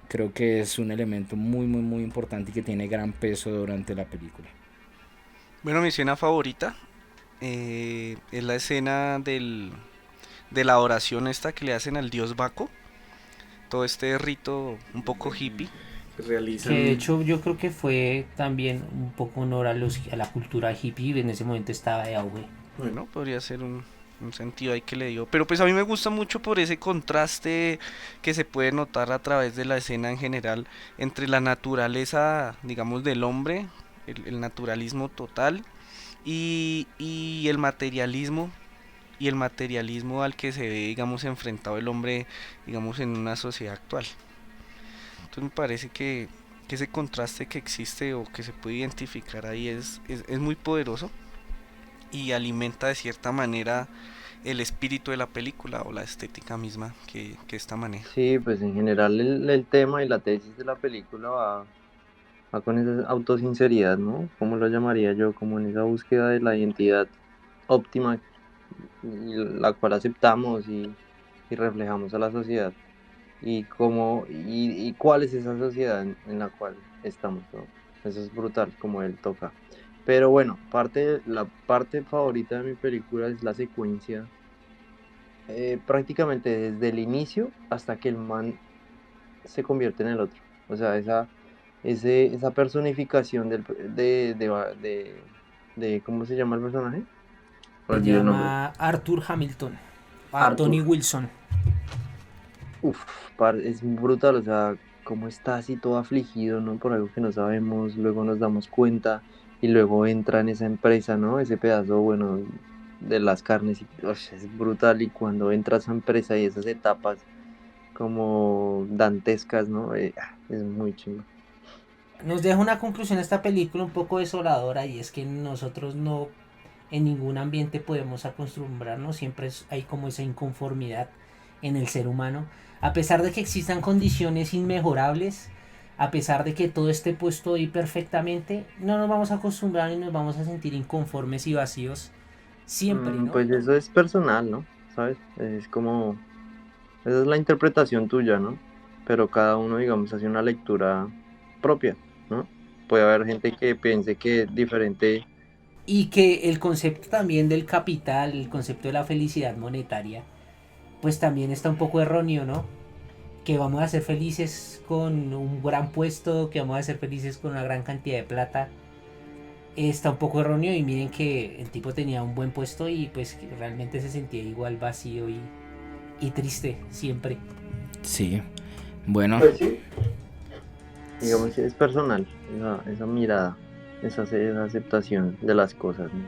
S3: Creo que es un elemento muy muy muy importante y que tiene gran peso durante la película.
S5: Bueno, mi escena favorita es la escena de la oración esta que le hacen al dios Baco. Todo este rito un poco hippie.
S2: Que de hecho yo creo que fue también un poco honor a la cultura hippie, en ese momento estaba de auge.
S5: Bueno, podría ser un sentido ahí que le dio. Pero pues a mí me gusta mucho por ese contraste que se puede notar a través de la escena en general entre la naturaleza, digamos, del hombre, el naturalismo total y el materialismo. Y el materialismo al que se ve, digamos, enfrentado el hombre, digamos, en una sociedad actual. Entonces me parece que ese contraste que existe o que se puede identificar ahí es muy poderoso y alimenta de cierta manera el espíritu de la película o la estética misma que esta maneja.
S4: Sí, pues en general el tema y la tesis de la película va con esa autosinceridad, ¿no? ¿Cómo lo llamaría yo? Como en esa búsqueda de la identidad óptima y la cual aceptamos y reflejamos a la sociedad. Y cuál es esa sociedad en la cual estamos, ¿no? Eso es brutal, como él toca. Pero bueno, la parte favorita de mi película es la secuencia, prácticamente desde el inicio hasta que el man se convierte en el otro. O sea, esa personificación de ¿cómo se llama el personaje?
S2: Se
S4: Olvidé el nombre.
S2: llama Arthur Hamilton,
S4: Arthur.
S2: Tony Wilson.
S4: Uf, es brutal, o sea, cómo está así todo afligido, ¿no? Por algo que no sabemos, luego nos damos cuenta y luego entra en esa empresa, ¿no? Ese pedazo, bueno, de las carnes, y, es brutal, y cuando entra a esa empresa y esas etapas como dantescas, ¿no? Es muy chingo.
S2: Nos deja una conclusión esta película un poco desoladora, y es que nosotros no en ningún ambiente podemos acostumbrarnos, siempre hay como esa inconformidad en el ser humano, a pesar de que existan condiciones inmejorables, a pesar de que todo esté puesto ahí perfectamente, no nos vamos a acostumbrar y nos vamos a sentir inconformes y vacíos siempre, ¿no?
S4: Pues eso es personal, ¿no? ¿Sabes? Es como, esa es la interpretación tuya, ¿no? Pero cada uno, digamos, hace una lectura propia, ¿no? Puede haber gente que piense que es diferente.
S2: Y que el concepto también del capital, el concepto de la felicidad monetaria, pues también está un poco erróneo, ¿no? Que vamos a ser felices con un gran puesto, que vamos a ser felices con una gran cantidad de plata, está un poco erróneo. Y miren que el tipo tenía un buen puesto y pues realmente se sentía igual vacío y triste siempre.
S3: Sí, bueno,
S1: Pues sí,
S4: Digamos, es personal, esa mirada, esa aceptación de las cosas, ¿no?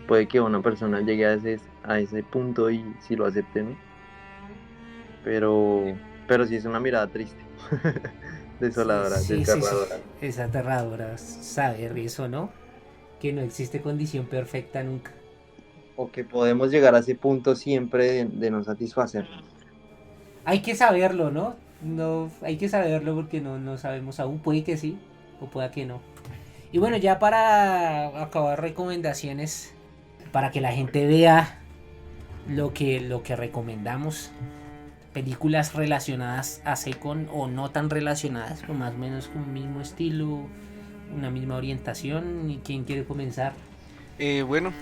S4: Puede que una persona llegue a ese punto y si lo acepte, ¿no? Pero sí es una mirada triste, desoladora,
S2: Sí, sí, sí.
S4: desgarradora.
S2: Es aterradora saber eso, ¿no? Que no existe condición perfecta nunca.
S4: O que podemos llegar a ese punto siempre de no satisfacer.
S2: Hay que saberlo, ¿no? No, hay que saberlo porque no sabemos aún. Puede que sí o pueda que no. Y bueno, ya para acabar recomendaciones, para que la gente vea lo que recomendamos, películas relacionadas a Secon o no tan relacionadas, pero más o menos con un mismo estilo, una misma orientación. ¿Y quién quiere comenzar?
S5: Bueno,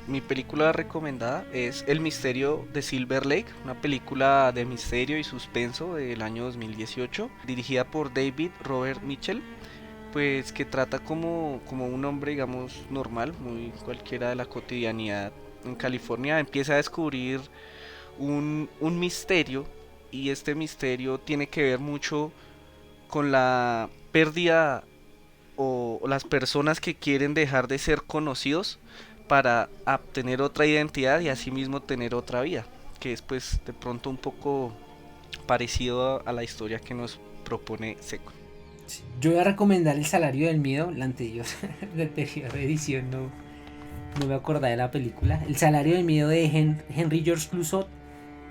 S5: mi película recomendada es El misterio de Silver Lake, una película de misterio y suspenso del año 2018, dirigida por David Robert Mitchell, pues que trata como un hombre, digamos, normal, muy cualquiera de la cotidianidad en California, empieza a descubrir un misterio, y este misterio tiene que ver mucho con la pérdida o las personas que quieren dejar de ser conocidos para obtener otra identidad y asimismo tener otra vida, que es pues de pronto un poco parecido a la historia que nos propone Seco.
S2: Yo voy a recomendar El salario del miedo, la anterior edición no me acordaba de la película. El salario del miedo de Henry Georges Clouzot,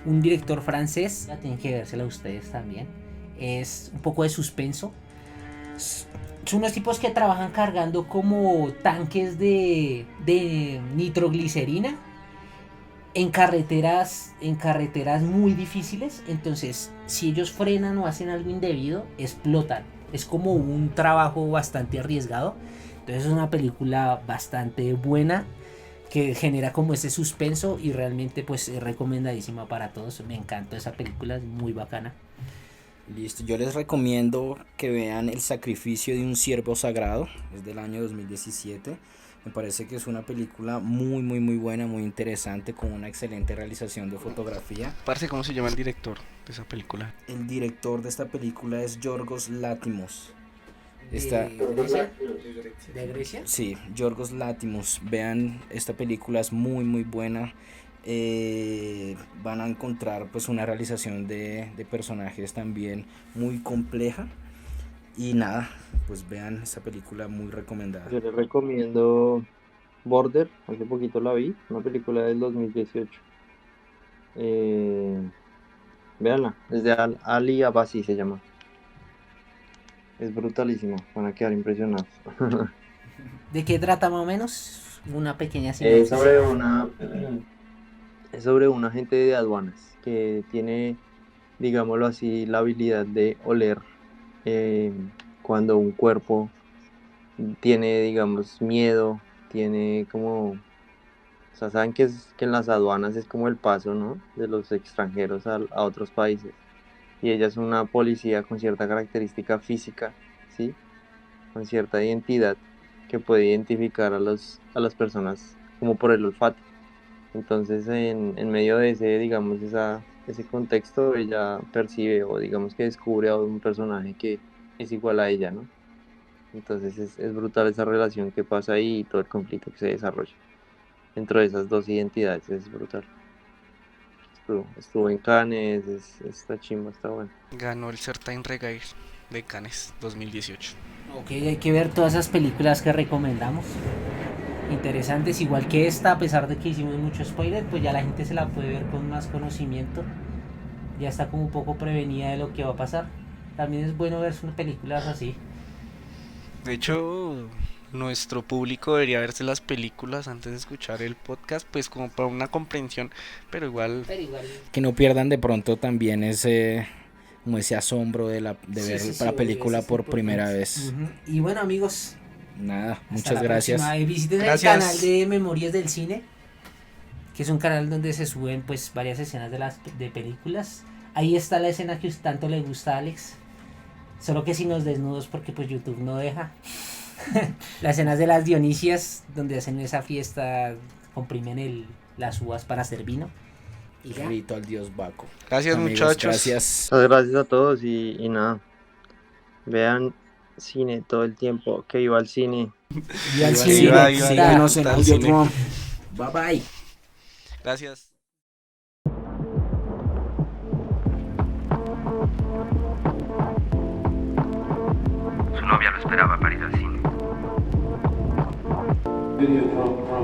S2: un director francés. Tienen que vérsela ustedes también. Es un poco de suspenso. Son unos tipos que trabajan cargando como tanques de nitroglicerina en carreteras muy difíciles. Entonces, si ellos frenan o hacen algo indebido, explotan. Es como un trabajo bastante arriesgado. Entonces es una película bastante buena que genera como ese suspenso, y realmente pues es recomendadísima para todos. Me encantó esa película, es muy bacana.
S3: listo. Yo les recomiendo que vean El sacrificio de un ciervo sagrado. Es del año 2017. Me parece que es una película muy, muy, muy buena, muy interesante, con una excelente realización de fotografía.
S5: Parce, ¿cómo se llama el director de esa película?
S3: El director de esta película es Yorgos Lanthimos.
S2: ¿De Grecia? ¿De Grecia?
S3: Sí, Yorgos Lanthimos. Vean, esta película es muy, muy buena. Van a encontrar pues una realización de personajes también muy compleja. Y nada, pues vean esta película, muy recomendada.
S4: Yo les recomiendo Border, hace poquito la vi, una película del 2018. Eh, Véanla, es de Ali Abasi se llama. Es brutalísimo, van a quedar impresionados.
S2: ¿De qué trata más o menos? Una pequeña
S4: Es
S2: sinopsis.
S4: sobre es sobre un agente de aduanas que tiene, digámoslo así, la habilidad de oler eh, cuando un cuerpo tiene, digamos, miedo, tiene como, o sea, saben que en las aduanas es como el paso, ¿no? De los extranjeros a otros países. Y ella es una policía con cierta característica física, ¿sí? Con cierta identidad que puede identificar a las personas como por el olfato. Entonces, en medio de ese, digamos, ese contexto, ella percibe o digamos que descubre a un personaje que es igual a ella, ¿no? Entonces es brutal esa relación que pasa ahí y todo el conflicto que se desarrolla dentro de esas dos identidades, es brutal. Estuvo en Cannes, está chimba, está bueno.
S5: Ganó el Certain Regair de Cannes 2018.
S2: Ok, hay que ver todas esas películas que recomendamos. Interesantes, igual que esta, a pesar de que hicimos mucho spoiler, pues ya la gente se la puede ver con más conocimiento. Ya está como un poco prevenida de lo que va a pasar. También es bueno ver películas así.
S5: De hecho, nuestro público debería verse las películas antes de escuchar el podcast, pues como para una comprensión, pero igual
S3: Que no pierdan de pronto también ese como ese asombro de ver la película
S2: eso es
S3: por
S2: importante.
S3: primera vez.
S2: Ujú. Y bueno, amigos,
S3: Nada,
S2: hasta
S3: muchas
S2: la
S3: gracias.
S2: próxima. Visiten
S5: Gracias.
S2: el canal de Memorias del Cine, que es un canal donde se suben pues varias escenas de películas. Ahí está la escena que tanto le gusta a Alex, solo que sin los desnudos porque pues YouTube no deja. Las escenas de las Dionisias, donde hacen esa fiesta, comprimen las uvas para hacer vino. Y ya.
S3: Rito al dios Baco.
S5: gracias
S3: Amigos,
S5: muchachos.
S3: gracias.
S4: Muchas gracias a todos y nada, vean cine todo el tiempo, que viva el cine.
S2: Viva el
S3: Viva,
S2: cine,
S5: viva,
S2: puta.
S3: síguenos en
S5: Puta, el
S3: Audiodrom. Bye bye.
S5: Gracias.
S6: Su novia lo esperaba para ir al cine.
S1: Videodrome.